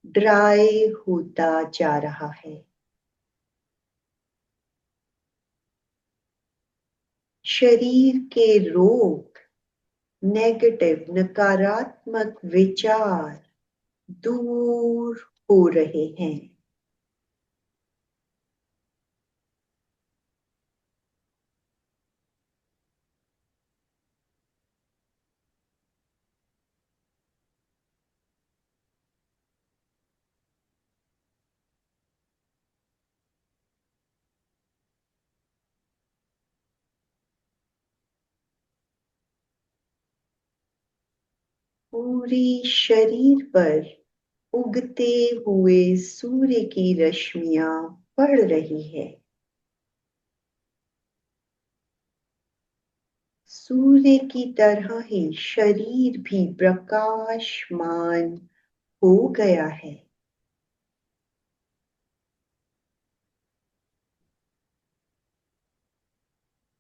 ड्राई होता जा रहा है। शरीर के रोग, नेगेटिव नकारात्मक विचार दूर हो रहे हैं। पूरी शरीर पर उगते हुए सूर्य की रश्मियां पड़ रही है। सूर्य की तरह ही शरीर भी प्रकाशमान हो गया है।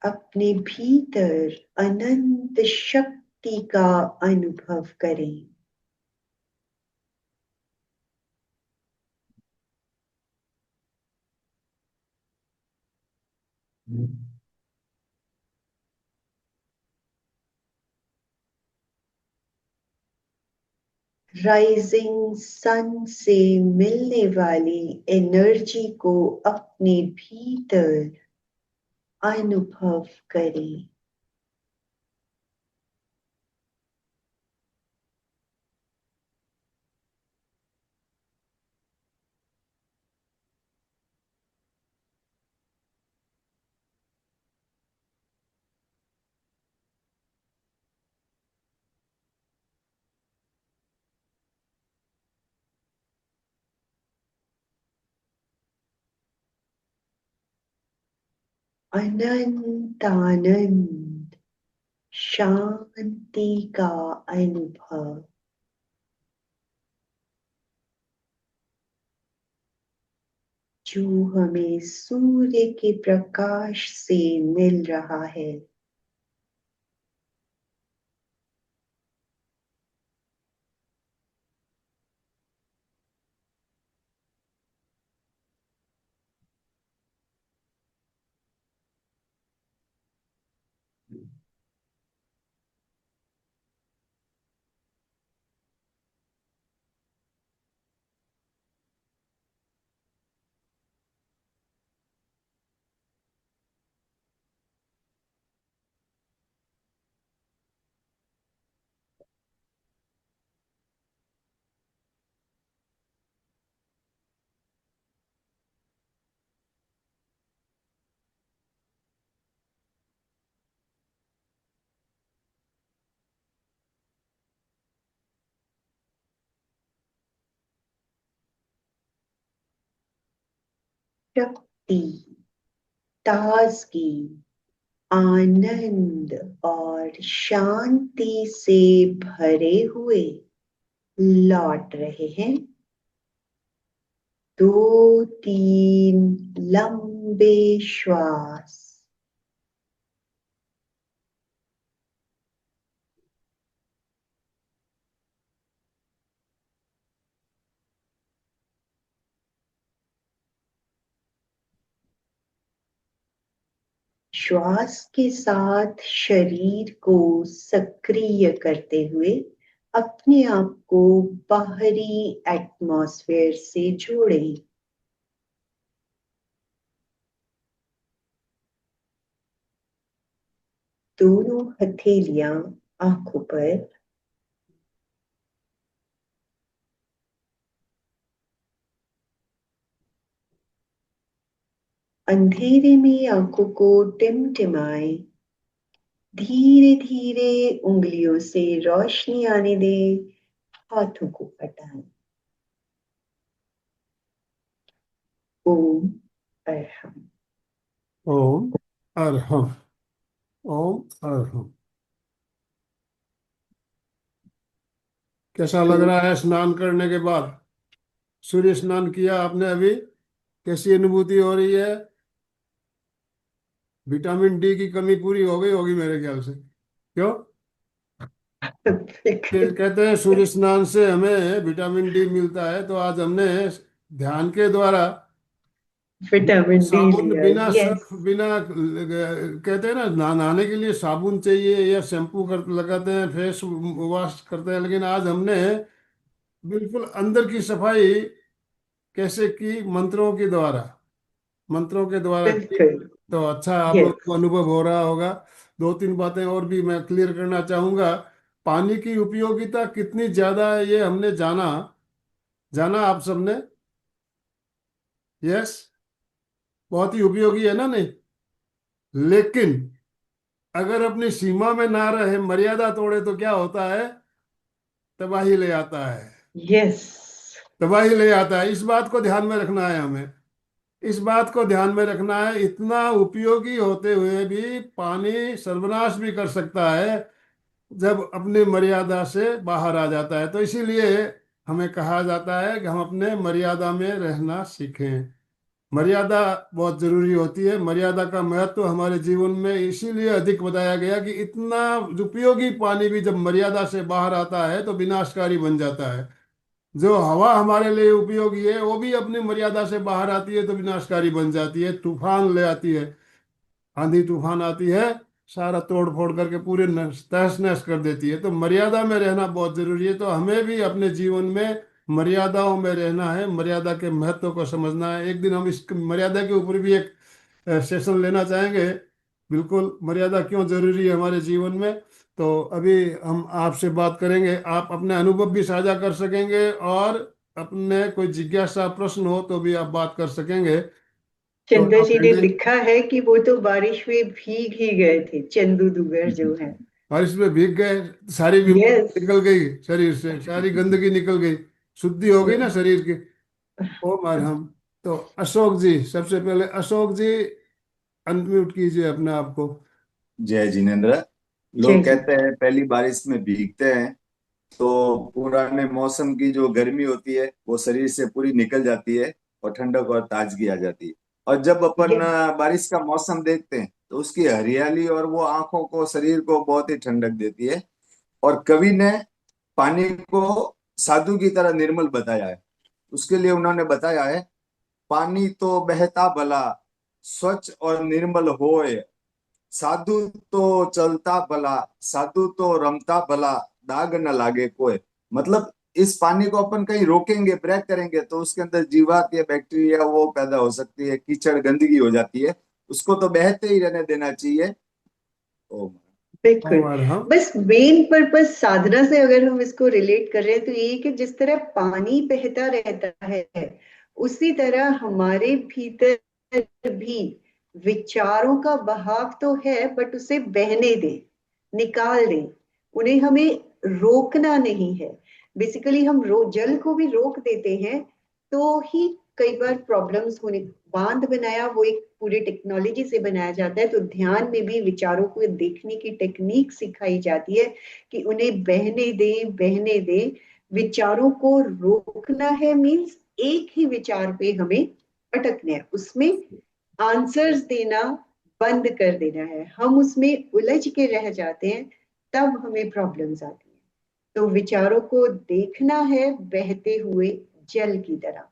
अपने भीतर अनंत शक्ति का अनुभव करें। राइजिंग सन से मिलने वाली एनर्जी को अपने भीतर अनुभव करें। अनंत आनंद, शांति का अनुभव। जो हमें सूर्य के प्रकाश से मिल रहा है। शक्ति, ताजगी, आनंद और शांति से भरे हुए लौट रहे हैं। 2-3 लंबे श्वास। श्वास के साथ शरीर को सक्रिय करते हुए अपने आप को बाहरी एटमॉस्फेयर से जोड़ें। दोनों हथेलियां आंखों पर, अंधेरे में आंखों को टिमटिमाएं धीरे धीरे उंगलियों से रोशनी आने दे, हाथों को हटाएं। ओम अरहम। ओम अरहम। ओम अरहम। कैसा लग तो रहा है स्नान करने के बाद? सूर्य स्नान किया आपने अभी, कैसी अनुभूति हो रही है? विटामिन डी की कमी पूरी हो गई होगी मेरे ख्याल से, क्यों? कहते हैं सूर्य स्नान से हमें विटामिन डी मिलता है, तो आज हमने ध्यान के द्वारा विटामिन डी साबुन लिया। बिना यस, सर्फ बिना कहते हैं ना, नहाने के लिए साबुन चाहिए या शैम्पू कर लगाते हैं, फेस वॉश करते हैं, लेकिन आज हमने बिल्कुल अंदर की सफाई कैसे की? मंत्रों के द्वारा की। बिल्कुल। तो अच्छा, आप लोग को यस, अनुभव हो रहा होगा। दो तीन बातें और भी मैं क्लियर करना चाहूंगा। पानी की उपयोगिता कितनी ज्यादा है ये हमने जाना, जाना आप सबने। यस, बहुत ही उपयोगी है ना, नहीं? लेकिन अगर अपनी सीमा में ना रहे, मर्यादा तोड़े, तो क्या होता है? तबाही ले आता है। यस। तबाही ले आता है। इस बात को ध्यान में रखना है हमें। इस बात को ध्यान में रखना है, इतना उपयोगी होते हुए भी पानी सर्वनाश भी कर सकता है जब अपनी मर्यादा से बाहर आ जाता है। तो इसीलिए हमें कहा जाता है कि हम अपने मर्यादा में रहना सीखें। मर्यादा बहुत जरूरी होती है। मर्यादा का महत्व हमारे जीवन में इसीलिए अधिक बताया गया कि इतना उपयोगी पानी भी जब मर्यादा से बाहर आता है तो विनाशकारी बन जाता है। जो हवा हमारे लिए उपयोगी है वो भी अपनी मर्यादा से बाहर आती है तो विनाशकारी बन जाती है, तूफान ले आती है। आंधी तूफान आती है, सारा तोड़ फोड़ करके पूरे तहस नहस कर देती है। तो मर्यादा में रहना बहुत जरूरी है। तो हमें भी अपने जीवन में मर्यादाओं में रहना है, मर्यादा के महत्व को समझना है। एक दिन हम इस मर्यादा के ऊपर भी एक सेशन लेना चाहेंगे, बिल्कुल, मर्यादा क्यों जरूरी है हमारे जीवन में। तो अभी हम आपसे बात करेंगे, आप अपने अनुभव भी साझा कर सकेंगे, और अपने कोई जिज्ञासा प्रश्न हो तो भी आप बात कर सकेंगे। तो चंदा आप जी ने हैंडल। लिखा है कि वो तो बारिश में भीग ही गए थे, चंदू दुगर जो है। बारिश में भीग गए, सारी यस। बीमारी निकल गई शरीर से, सारी गंदगी निकल गई, शुद्धि हो गई ना शरीर की। ओ मरहम। तो अशोक जी, सबसे पहले अशोक जी अनम्यूट कीजिए अपने आप को। जय जिनेन्द्र। जय लोग जी। कहते हैं पहली बारिश में भीगते हैं तो पुराने मौसम की जो गर्मी होती है वो शरीर से पूरी निकल जाती है और ठंडक और ताजगी आ जाती है। और जब अपन यस। बारिश का मौसम देखते हैं तो उसकी हरियाली और वो आंखों को, शरीर को बहुत ही ठंडक देती है। और कवि ने पानी को साधु की तरह निर्मल बताया है। उसके लिए उन्होंने बताया है, पानी तो बहता भला, स्वच्छ और निर्मल होए, साधु तो चलता भला, साधु तो रमता भला, दाग न लागे कोई। मतलब इस पानी को अपन कहीं रोकेंगे, ब्रेक करेंगे तो उसके अंदर जीवात या बैक्टीरिया वो पैदा हो सकती है, कीचड़ गंदगी हो जाती है। उसको तो बहते ही रहने देना चाहिए। ओ ओ बिल्कुल। मरहम। बस मेन पर्पस साधना से अगर हम इसको रिलेट कर रहे हैं तो ये कि जिस तरह पानी बहता रहता है, उसी तरह हमारे भीतर भी विचारों का बहाव तो है, बट उसे बहने दे, निकाल दे। उन्हें हमें रोकना नहीं है। बेसिकली हम जल को भी रोक देते हैं तो ही कई बार प्रॉब्लम्स होने। बांध बनाया वो एक पूरी टेक्नोलॉजी से बनाया जाता है, तो ध्यान में भी विचारों को देखने की टेक्निक सिखाई जाती है कि उन्हें बहने दें, बहने दें। विचारों को रोकना है मीन्स एक ही विचार पे हमें अटकना है, उसमें आंसर्स देना बंद कर देना है। हम उसमें उलझ के रह जाते हैं, तब हमें प्रॉब्लम्स आती हैं। तो विचारों को देखना है बहते हुए जल की तरह,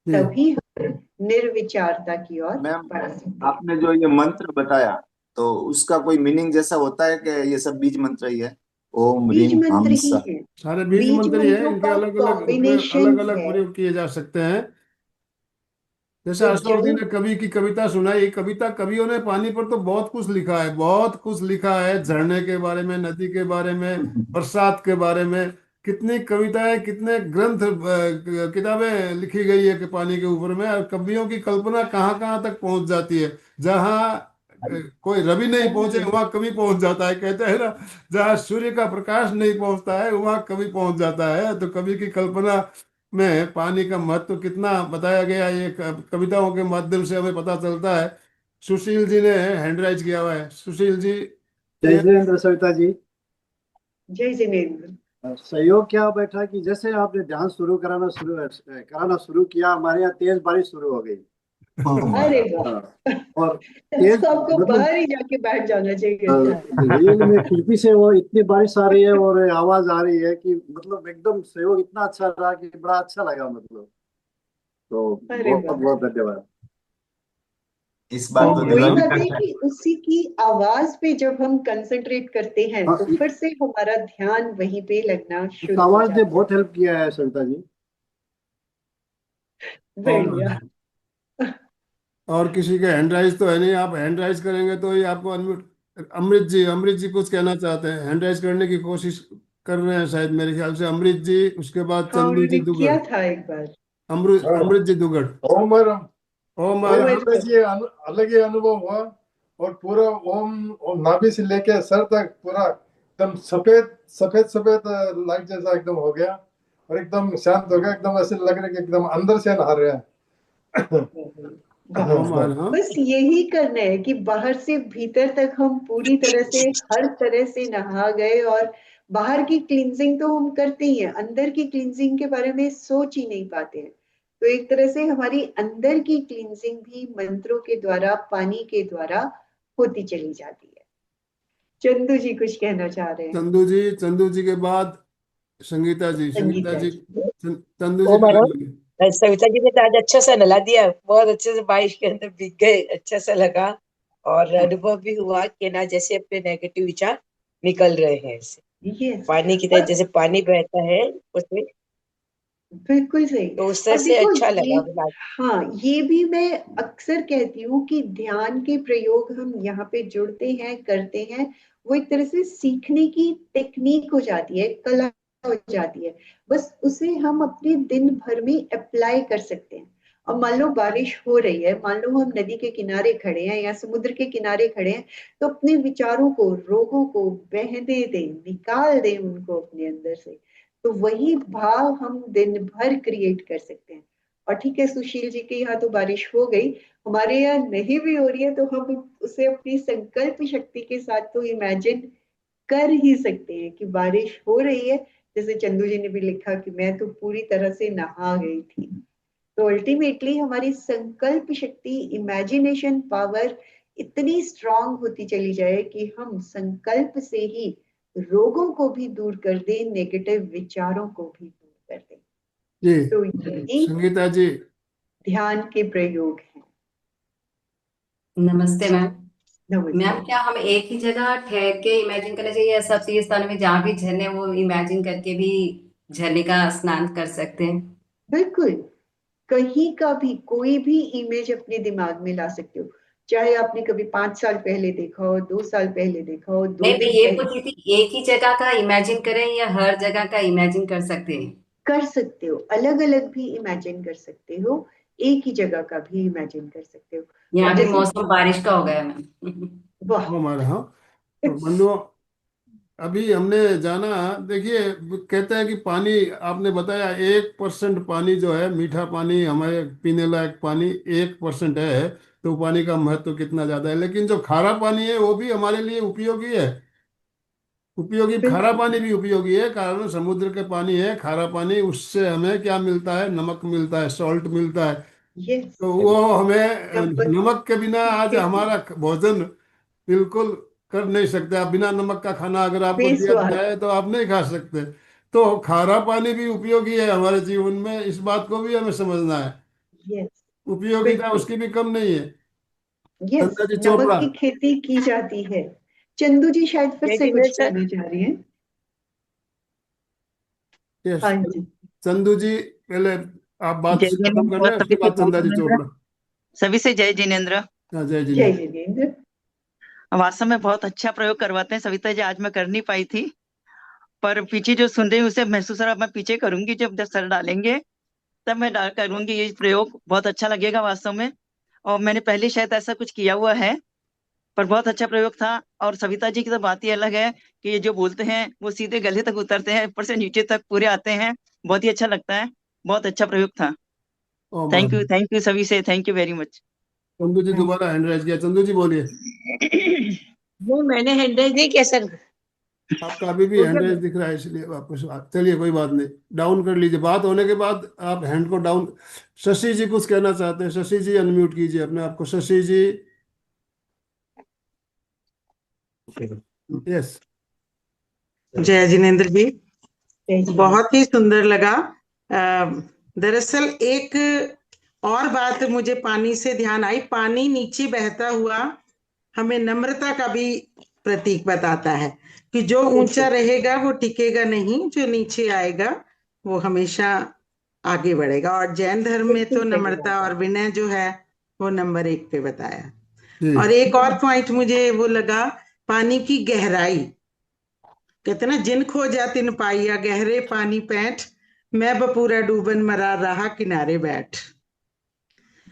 जी। तभी हम निर्विचारता की ओर मैम, बढ़ सकते हैं। आपने जो ये मंत्र बताया तो उसका कोई मीनिंग जैसा होता है कि ये सब बीज मंत्र ही है? ओम बीज रीम मंत्र हम ही सा। है। सारे बीज बीज मंत्र ही है, मंत्रों इनके का अलग अलग उपयोग, अलग कॉम्बिनेशन अलग है। प्रयोग किए जा सकते हैं। जैसे तो अशोक जी जल। ने कवि की कविता सुनाई, कविता, कवियों ने पानी पर तो बहुत कुछ लिखा है, बहुत कुछ लिखा है, झरने के बारे में, नदी के बारे में, बरसात के बारे में। कितनी कविताएं, कितने ग्रंथ, किताबें लिखी गई है कि पानी के ऊपर में, और कवियों की कल्पना कहाँ कहाँ तक पहुंच जाती है। जहाँ कोई रवि नहीं पहुंचे वहां कभी पहुंच जाता है, कहते हैं ना, जहाँ सूर्य का प्रकाश नहीं पहुंचता है वहां कभी पहुंच जाता है। तो कवि की कल्पना में पानी का महत्व कितना बताया गया, ये कविताओं के माध्यम से हमें पता चलता है। सुशील जी ने हैंड राइज किया हुआ है। सुशील जी, जय ये जिनेन्द्र सविता जी। जय जिनेन्द्र। सहयोग क्या बैठा कि जैसे आपने ध्यान कराना शुरू किया, हमारे यहाँ तेज बारिश शुरू हो गई। अरे वाह, हाँ, और तेज तो आपको मतलब बाहर ही जाके बैठ जाना चाहिए था। रियल में खिड़की से वो इतनी बारिश आ रही है और आवाज आ रही है कि मतलब एकदम सहयोग इतना अच्छा रहा कि बड़ा अच्छा लगा मतलब। तो अरे बहुत वाह। बहुत धन्यवाद। इस बार ओम तो वही दिवाली बात अरहम। है का कि उसी की आवाज पे जब हम कंसंट्रेट करते हैं हाँ, तो फिर से हमारा ध्यान वहीं पे लगना इस शुरू हो आवाज ने जाता है। बहुत हेल्प किया है सविता जी। ओम बढ़िया। अरहम। और किसी के हैंड राइज तो है नहीं, आप हैंड राइज करेंगे तो ही आपको अनम्यूट। अमृत जी, अमृत जी कुछ कहना चाहते हैं, हैंड राइज करने की कोशिश कर रहे हैं शायद, मेरे ख्याल से अमृत जी, उसके बाद हाँ, चंदू उन्होंने जी दुगड़। किया था एक बार। अमृत, हाँ, अमृत जी दुगड़। ओमर ओम ओ एक अरहम। मेरे, अलग ही अनुभव हुआ। और पूरा ओम नाभि से लेके सर तक पूरा एकदम सफेद सफेद सफेद लाइट जैसा एकदम हो गया। और एकदम शांत हो गया, एकदम ऐसे लग रहा है कि एकदम अंदर से नहा रहे हैं। वाह। ओम अरहम। बस यही करना है कि बाहर से भीतर तक हम पूरी तरह से हर तरह से नहा गए। और बाहर की क्लींजिंग तो हम करते ही हैं, अंदर की क्लींजिंग के बारे में सोच ही नहीं पाते हैं। तो एक तरह से हमारी अंदर की क्लींजिंग भी मंत्रों के द्वारा, पानी के द्वारा होती चली जाती है। चंदू जी कुछ कहना चाह रहे हैं। चंदू जी, चंदू जी के बाद संगीता जी, संगीता संगीता जी। जी। चंदू जी ओ पहले मैडम, बोलिए। सविता जी ने तो आज अच्छा सा नला दिया, बहुत अच्छे से बारिश के अंदर भीग गए, अच्छा सा लगा। और हाँ, अनुभव भी हुआ कि ना जैसे अपने नेगेटिव विचार निकल रहे हैं इससे, यस। पानी की तरह और जैसे पानी बहता है उसमें। बिल्कुल सही। तो उस तरह और से देखो अच्छा ये, लगा मुझे। हाँ, ये भी मैं अक्सर कहती हूँ कि ध्यान के प्रयोग हम यहाँ पे जुड़ते हैं, करते हैं, वो एक तरह से सीखने की टेक्निक हो जाती है, कला हो जाती है। बस उसे हम अपने दिन भर में अप्लाई कर सकते हैं। अब मान लो बारिश हो रही है, मान लो हम नदी के किनारे खड़े हैं या समुद्र के किनारे खड़े हैं, तो अपने विचारों को, रोगों को बहने दें, निकाल दें उनको अपने अंदर से। तो वही भाव हम दिन भर क्रिएट कर सकते हैं। और ठीक है, सुशील जी के यहाँ तो बारिश हो गई, हमारे यहाँ नहीं भी हो रही है तो हम उसे अपनी संकल्प शक्ति के साथ तो इमेजिन कर ही सकते हैं कि बारिश हो रही है। जैसे चंदू जी ने भी लिखा कि मैं तो पूरी तरह से नहा गई थी। तो अल्टीमेटली हमारी संकल्प शक्ति, इमेजिनेशन पावर इतनी स्ट्रांग होती चली जाए कि हम संकल्प से ही रोगों को भी दूर कर दें, नेगेटिव विचारों को भी दूर कर दें। जी, तो यही संगीता जी। ध्यान के प्रयोग हैं। नमस्ते मैम। नमस्ते। मैम, क्या हम एक ही जगह ठहर के इमेजिन करना चाहिए, या सब सी स्थानों में जहाँ भी झरने वो इमेजिन करके भी झरने का स्नान कर सकते हैं? बिल्कुल, कहीं का भी कोई भी इमेज अपने दिमाग में ला सकते हो। चाहे आपने कभी 5 साल पहले देखा हो, 2 साल पहले देखा हो, दो नहीं, मैं दिन ये पहले, पूछ रही थी एक ही जगह का इमेजिन करें या हर जगह का इमेजिन कर सकते हैं? कर सकते हो। अलग अलग भी इमेजिन कर सकते हो, एक ही जगह का भी इमेजिन कर सकते हो। और यहाँ भी जैसे, मौसम बारिश का हो गया मैम। वाह। ओम अरहम। तो बंधुओं, अभी हमने जाना, देखिए, कहते हैं कि पानी, आपने बताया 1% पानी जो है, मीठा पानी, हमारे पीने लायक पानी 1% है। तो पानी का महत्व कितना ज्यादा है। लेकिन जो खारा पानी है वो भी हमारे लिए उपयोगी है। उपयोगी, खारा बिल्कुल। पानी भी उपयोगी है, कारण समुद्र के पानी है खारा पानी, उससे हमें क्या मिलता है, नमक मिलता है, सॉल्ट मिलता है। यस। तो वो हमें, नमक नमक के बिना की आज खेती, हमारा भोजन बिल्कुल कर नहीं सकते आप। बिना नमक का खाना अगर आपको दिया बेस्वाद। जाए तो आप नहीं खा सकते। तो खारा पानी भी उपयोगी है हमारे जीवन में, इस बात को भी हमें समझना है। यस। उपयोगिता बिल्कुल। उसकी भी कम नहीं है। यस, चंदा जी नमक चोपड़ा। की खेती की जाती है। चंदू जी शायद फिर जय से कुछ जिनेन्द्र सर। कहना चाह रही हैं। यस। हाँ जी। चंदू जी, पहले आप बात जय खत्म जिनेन्द्र कर और लें, सभी उसके से बाद जय चंदा जी जिनेन्द्र। चोपड़ा। सभी से जय जिनेन्द्र। हाँ, जय जी ने। जय जिनेन्द्र। वास्तव में बहुत अच्छा प्रयोग करवाते हैं सविता जी, आज मैं कर नहीं पाई थी, पर पीछे जो सुन रही हूँ उसे महसूस हो रहा, मैं पीछे करूंगी, जब सर डालेंगे तब मैं करूंगी ये प्रयोग, बहुत अच्छा लगेगा वास्तव में। और मैंने पहले शायद ऐसा कुछ किया हुआ है, पर बहुत अच्छा प्रयोग था। और सविता जी की तो बात ही अलग है कि ये जो बोलते हैं वो सीधे गले तक उतरते हैं, ऊपर से नीचे तक पूरे आते हैं। बहुत ही अच्छा लगता है। बहुत अच्छा प्रयोग था। ओम आरहम। थैंक यू सभी से, thank you very much. Chandu ji दोबारा हैंड रेज किया, चंदू जी बोलिए। वो मैंने हैंडल नहीं किया सर। आपका अभी भी हो हैंड रेज गया। दिख रहा है, इसलिए वापस चलिए, कोई बात नहीं, डाउन कर लीजिए। बात होने के बाद आप हैंड को डाउन। शशि जी कुछ कहना चाहते हैं? शशि जी अनम्यूट कीजिए अपने आप को, शशि जी। यस। जय जिनेन्द्र जी, जय श्री बहुत ही सुंदर लगा। दरअसल एक और बात मुझे पानी से ध्यान आई। पानी नीचे बहता हुआ हमें नम्रता का भी प्रतीक बताता है कि जो ऊंचा रहेगा वो टिकेगा नहीं, जो नीचे आएगा वो हमेशा आगे बढ़ेगा। और जैन धर्म में तो बिल्कुल सही नम्रता बात और है। विनय जो है वो नंबर 1 पे बताया। जी। और एक और पॉइंट मुझे वो लगा, पानी की गहराई। कहते ना, जिन खो जा तिन पाइया, गहरे पानी पैठ, मैं बपूरा डूबन मरा रहा किनारे बैठ।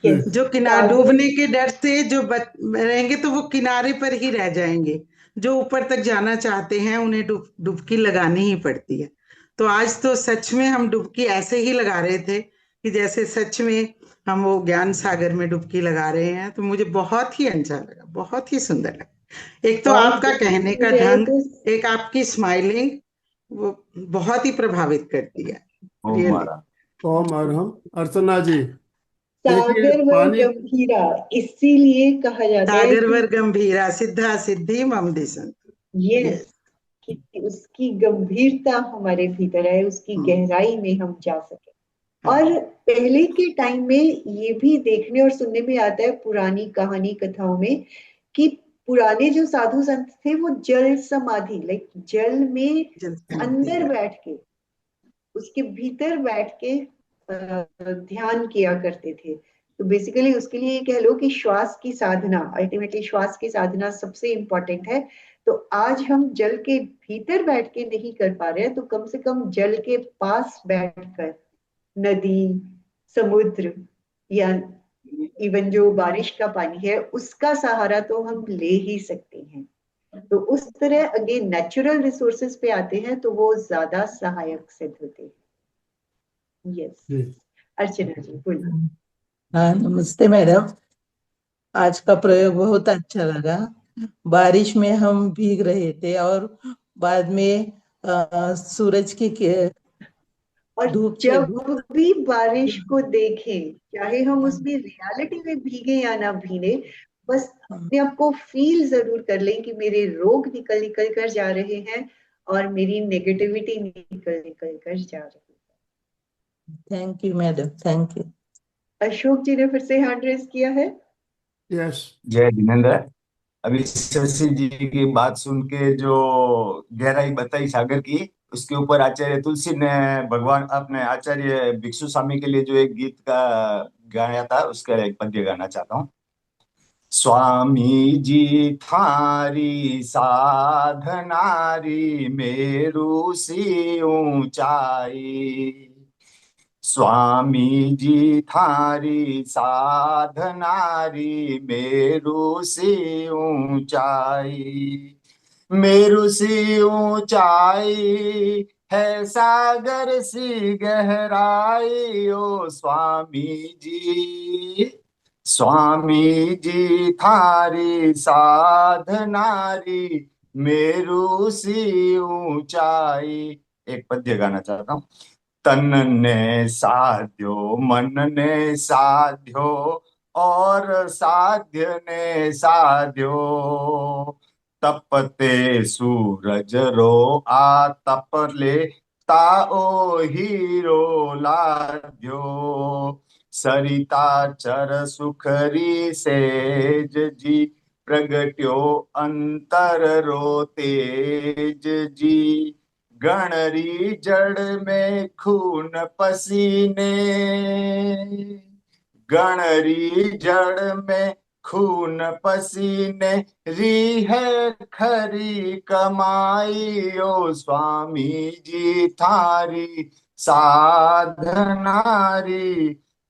यस। जो किनारे सागर डूबने के डर से जो रहेंगे तो वो किनारे पर ही रह जाएंगे। जो ऊपर तक जाना चाहते हैं उन्हें डुबकी लगानी ही पड़ती है। तो आज तो सच में हम डुबकी ऐसे ही लगा रहे थे कि जैसे सच में हम वो ज्ञान सागर में डुबकी लगा रहे हैं। तो मुझे बहुत ही अच्छा लगा, बहुत ही सुंदर लगा। एक तो और आपका कहने का रहे ढंग, तो एक आपकी स्माइलिंग, वो बहुत ही प्रभावित करती है ओम रियली। महाराज। ओम अरहम। अर्चना जी, देखिए सागर व पानी। गंभीरा इसीलिए कहा जाता है सागर कि वर गंभीरा, सिद्धा सिद्धि मम दिसंत। यस, कि उसकी गंभीरता हमारे भीतर है, उसकी गहराई में हम जा सके। और पहले के टाइम में ये भी देखने और सुनने में आता है पुरानी कहानी कथाओं में कि पुराने जो साधु संत थे वो जल समाधि, लाइक जल में अंदर बैठ के, उसके भीतर बैठ के ध्यान किया करते थे। तो बेसिकली उसके लिए ये कह लो कि श्वास की साधना, अल्टीमेटली श्वास की साधना सबसे इंपॉर्टेंट है। तो आज हम जल के भीतर बैठ के नहीं कर पा रहे हैं, तो कम से कम जल के पास बैठकर, नदी, समुद्र, या इवन जो बारिश का पानी है उसका सहारा तो हम ले ही सकते हैं। तो उस तरह अगेन नेचुरल रिसोर्सेज पे आते हैं तो वो ज्यादा सहायक सिद्ध होते हैं। यस। जी। अर्चना जी बोलिए। हाँ, नमस्ते मैडम। आज का प्रयोग बहुत अच्छा लगा। बारिश में हम भीग रहे थे और बाद में सूरज की और धूप से जब भी बारिश को देखें, चाहे हम उसमें रियलिटी में भीगे या ना भीगे, बस अपने आप को फील जरूर कर लें कि मेरे रोग निकल निकल कर जा रहे हैं और मेरी नेगेटिविटी निकल निकल कर जा रही thank you madam, thank you. है। अशोक जी ने फिर से हैंड रेस किया है। यस। जय जिनेन्द्र। अभी शशि जी की बात सुन के जो गहराई बताई सागर की, उसके ऊपर आचार्य तुलसी ने भगवान अपने आचार्य भिक्षु स्वामी के लिए जो एक गीत का गाया था, उसका एक पद्य गाना चाहता हूँ। स्वामी जी थारी साधनारी मेरू सी ऊंचाई, स्वामी जी थारी साधनारी मेरू सी ऊंचाई, मेरू सी ऊंचाई है सागर सी गहराई, ओ स्वामी जी, स्वामी जी थारी साधनारी मेरू सी ऊंचाई। एक पद्य गाना चाहता हूँ। तन ने साध्यो मन ने साध्यो और साध्य ने साध्यो, तपते सूरज रो आ तप ले ताओ हीरो लाद्यो, सरिता चर सुखरी सेज जी, प्रगट्यो अंतर रो तेज जी, गणरी जड़ में खून पसीने, गणरी जड़ में खून पसीने, री है खरी कमाई, ओ स्वामी जी थारी साधनारी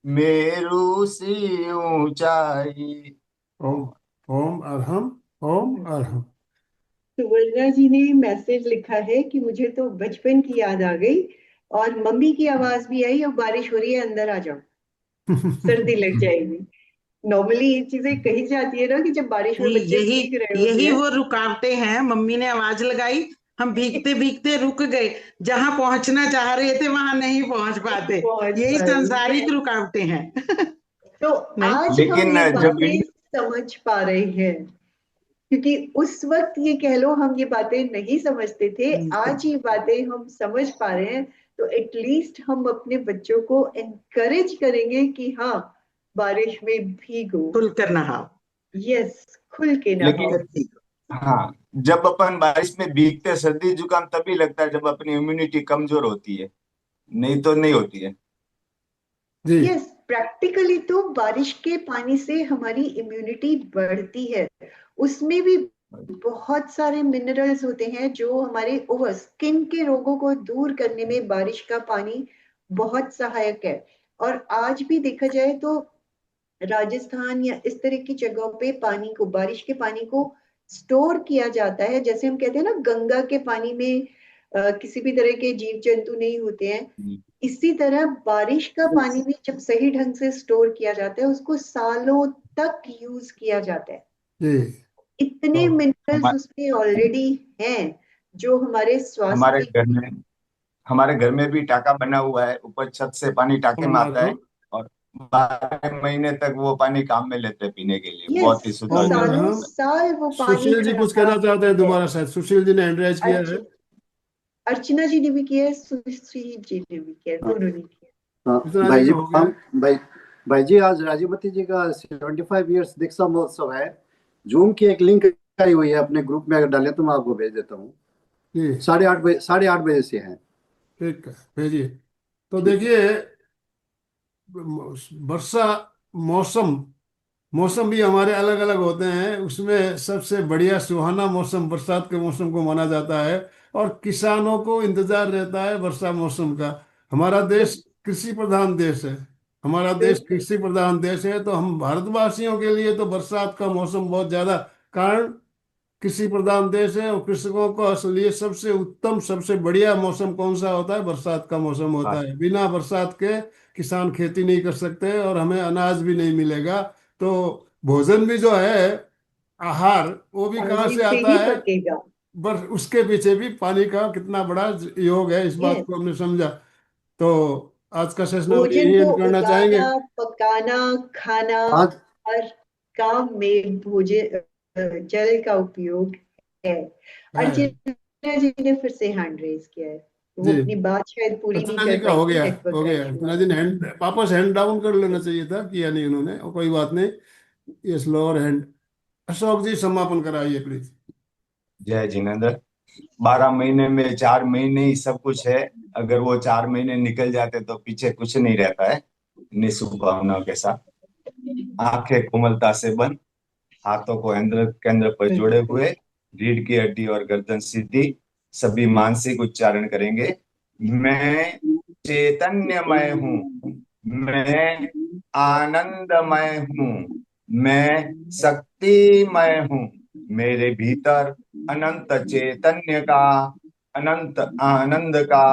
मेरू सी ऊंचाई। ओम। ओम अरहम। ओम अरहम। सुवर्णा जी ने मैसेज लिखा है कि मुझे तो बचपन की याद आ गई और मम्मी की आवाज भी आई, और बारिश हो रही है, अंदर आ जाओ, सर्दी लग जाएगी। नॉर्मली ये चीजें कही जाती है ना कि जब बारिश में बच्चे यही भीग रहे होते यही हैं। वो रुकावटें हैं। मम्मी ने आवाज लगाई, हम भीगते भीगते रुक गए, जहां पहुंचना चाह रहे थे वहां नहीं पहुंच पाते। पहुंच यही पाए। सांसारिक रुकावटें हैं। तो नहीं, आज हम लेकिन ये जब बातें समझ पा रहे हैं, क्योंकि उस वक्त ये कह लो हम ये बातें नहीं समझते थे, आज ये बातें हम समझ पा रहे हैं। तो एटलीस्ट हम अपने बच्चों को एनकरेज करेंगे कि हाँ, बारिश में भीगो, खुलकर नहाओ। यस, खुल के नहाओ। लेकिन हाँ, जब अपन बारिश में भीगते सर्दी जुकाम तभी लगता है जब अपनी इम्यूनिटी कमजोर होती है, नहीं तो नहीं होती है। जी। यस, प्रैक्टिकली तो बारिश के पानी से हमारी इम्यूनिटी बढ़ती है। उसमें भी बहुत सारे मिनरल्स होते हैं जो हमारे ओवर स्किन के रोगों को दूर करने में बारिश का पानी बहुत सहायक है। और आज भी देखा जाए तो राजस्थान या इस तरह की जगहों पे पानी को, बारिश के पानी को स्टोर किया जाता है। जैसे हम कहते हैं ना, गंगा के पानी में किसी भी तरह के जीव जंतु नहीं होते हैं, इसी तरह बारिश का पानी भी जब सही ढंग से स्टोर किया जाता है, उसको सालों तक यूज किया जाता है। जी। इतने तो मिनरल्स उसमें ऑलरेडी हैं जो हमारे हमारे स्वास्थ्य घर में हमारे घर में भी टाका बना हुआ है, ऊपर छत से पानी टाके ओम में आता है अरहम। और 12 महीने तक वो पानी काम में लेते हैं पीने के लिए। यस, बहुत ही शुद्ध और ओम निर्मल सालों अरहम। होता साल वो पानी सुशील जी कुछ खड़ा कहना चाहते हैं है। दोबारा, शायद सुशील जी ने हैंड रेज किया अर्च, है। अर्चना जी ने भी किया है, सुश्री जी ने भी किया है, हाँ, दोनों ने किया हाँ, इतना जी भाई जी का हो गया। भाई भाई जी, आज राजीवती जी का 75 ईयर्स दीक्षा महोत्सव है। जूम की एक लिंक आई हुई है अपने ग्रुप में, अगर डाले तो मैं आपको भेज देता हूँ। जी 8:30 बजे से है। ठीक है, भेजिए। तो ठीक। देखिए, वर्षा मौसम मौसम भी हमारे अलग अलग होते हैं। उसमें सबसे बढ़िया सुहाना मौसम बरसात के मौसम को माना जाता है, और किसानों को इंतजार रहता है वर्षा मौसम का। हमारा देश बिल्कुल कृषि प्रधान देश है। हमारा देश बिल्कुल। कृषि प्रधान देश है, तो हम भारतवासियों के लिए तो बरसात का मौसम बहुत ज्यादा, कारण कृषि प्रधान देश है, और कृषकों को लिए सबसे उत्तम सबसे बढ़िया मौसम कौन सा होता है? बरसात का मौसम होता है। है। बिना बरसात के किसान खेती नहीं कर सकते, और हमें अनाज भी नहीं मिलेगा। तो भोजन भी जो है, आहार, वो भी कहाँ पानी से से आता ही है? पकेगा। उसके पीछे भी पानी का कितना बड़ा योग है, इस बात यस, को हमने समझा। तो आज का सेशन हम भोजन यही को एंड करना चाहेंगे। उगाना, पकाना, खाना, आज हर काम में भोजन, जल का उपयोग है। है। अर्चना जी ने फिर से हैंड रेज किया है, वो जी, अपनी बात शायद पूरी नहीं अर्चना जी कर का पाई हो थी, गया, नेटवर्क हो का गया। इशू आ अर्चना जी रहा ने था। हैंड वापस हैंड डाउन कर लेना चाहिए था, किया नहीं उन्होंने, और कोई बात नहीं। ये स्लोअर हैंड। अशोक जी समापन कराइए प्लीज। जय जिनेन्द्र। 12 महीने में 4 महीने ही सब कुछ है। अगर वो 4 महीने निकल जाते तो पीछे कुछ नहीं रहता है। निःशुभ भावनाओं के साथ, आंखें कोमलता से बंद, हाथों को केंद्र केंद्र पर जोड़े बिल्कुल। हुए, रीढ़ की हड्डी और गर्दन सीधी, सभी मानसिक उच्चारण करेंगे। मैं चैतन्यमय हूँ, मैं आनंदमय हूँ, मैं शक्तिमय हूँ। मेरे भीतर अनंत चैतन्य का, अनंत आनंद का,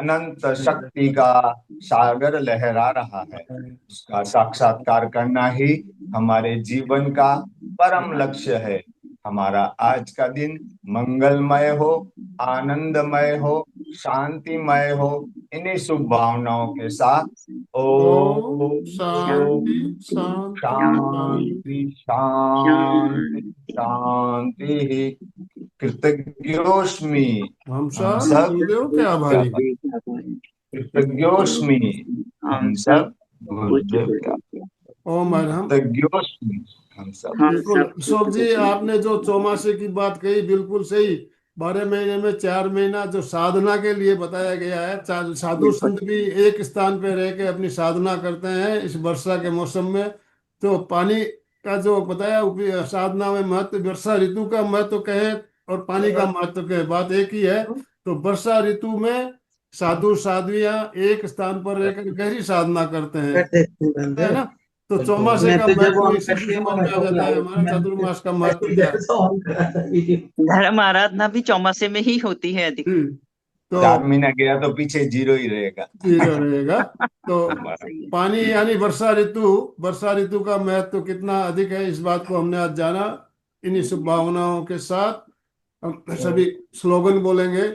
अनंत शक्ति का सागर लहरा रहा है। उसका साक्षात्कार करना ही हमारे जीवन का परम लक्ष्य है। हमारा आज का दिन मंगलमय हो, आनंदमय हो, शांतिमय हो। इन्हीं शुभ भावनाओं के साथ ओम ओम शांति शांति शांति। शांति शांति शांति। कृतज्ञोस्मि। हम हम सब सब गुरुदेव के आभारी। कृतज्ञोस्मि। हम सब गुरुदेव का ओम अरहम। कृतज्ञोस्मि। हम सब बिल्कुल अशोक जी, आपने जो चौमासे की बात कही बिल्कुल सही। 12 महीने में 4 महीना जो साधना के लिए बताया गया है, साधु संत भी एक स्थान पे रह के अपनी साधना करते हैं इस वर्षा के मौसम में। तो पानी का जो बताया साधना में महत्व, वर्षा ऋतु का महत्व कहे और पानी का महत्व कहे, बात एक ही है। तो वर्षा ऋतु में साधु साध्वियां एक स्थान पर रहकर गहरी साधना करते हैं, कर देते हैं है बंधु। ना? तो चौमासे मैं का तो जब महत्व ऑन इसी करती से है समझ वो में आ जाता है, हमारा चातुर्मास का महत्व क्या है। ऑन करा था वीडियो। धर्म आराधना भी चौमासे में ही होती है अधिक। तो 4 महीना गया तो पीछे 0 ही रहेगा। 0 रहेगा। तो सही है। पानी यानी वर्षा ऋतु का महत्व कितना अधिक है, इस बात को हमने आज जाना। इन्हीं शुभ भावनाओं के साथ हम सभी स्लोगन बोलेंगे।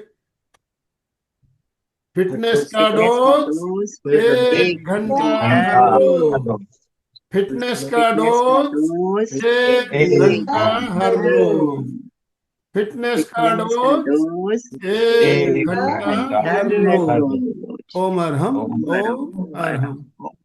फिटनेस का डोज 1 घंटा हर रोज। फिटनेस का डोज 1 घंटा हर रोज। फिटनेस का डोज 1 घंटा हर रोज। ओम अरहम, ओम अरहम। ओम।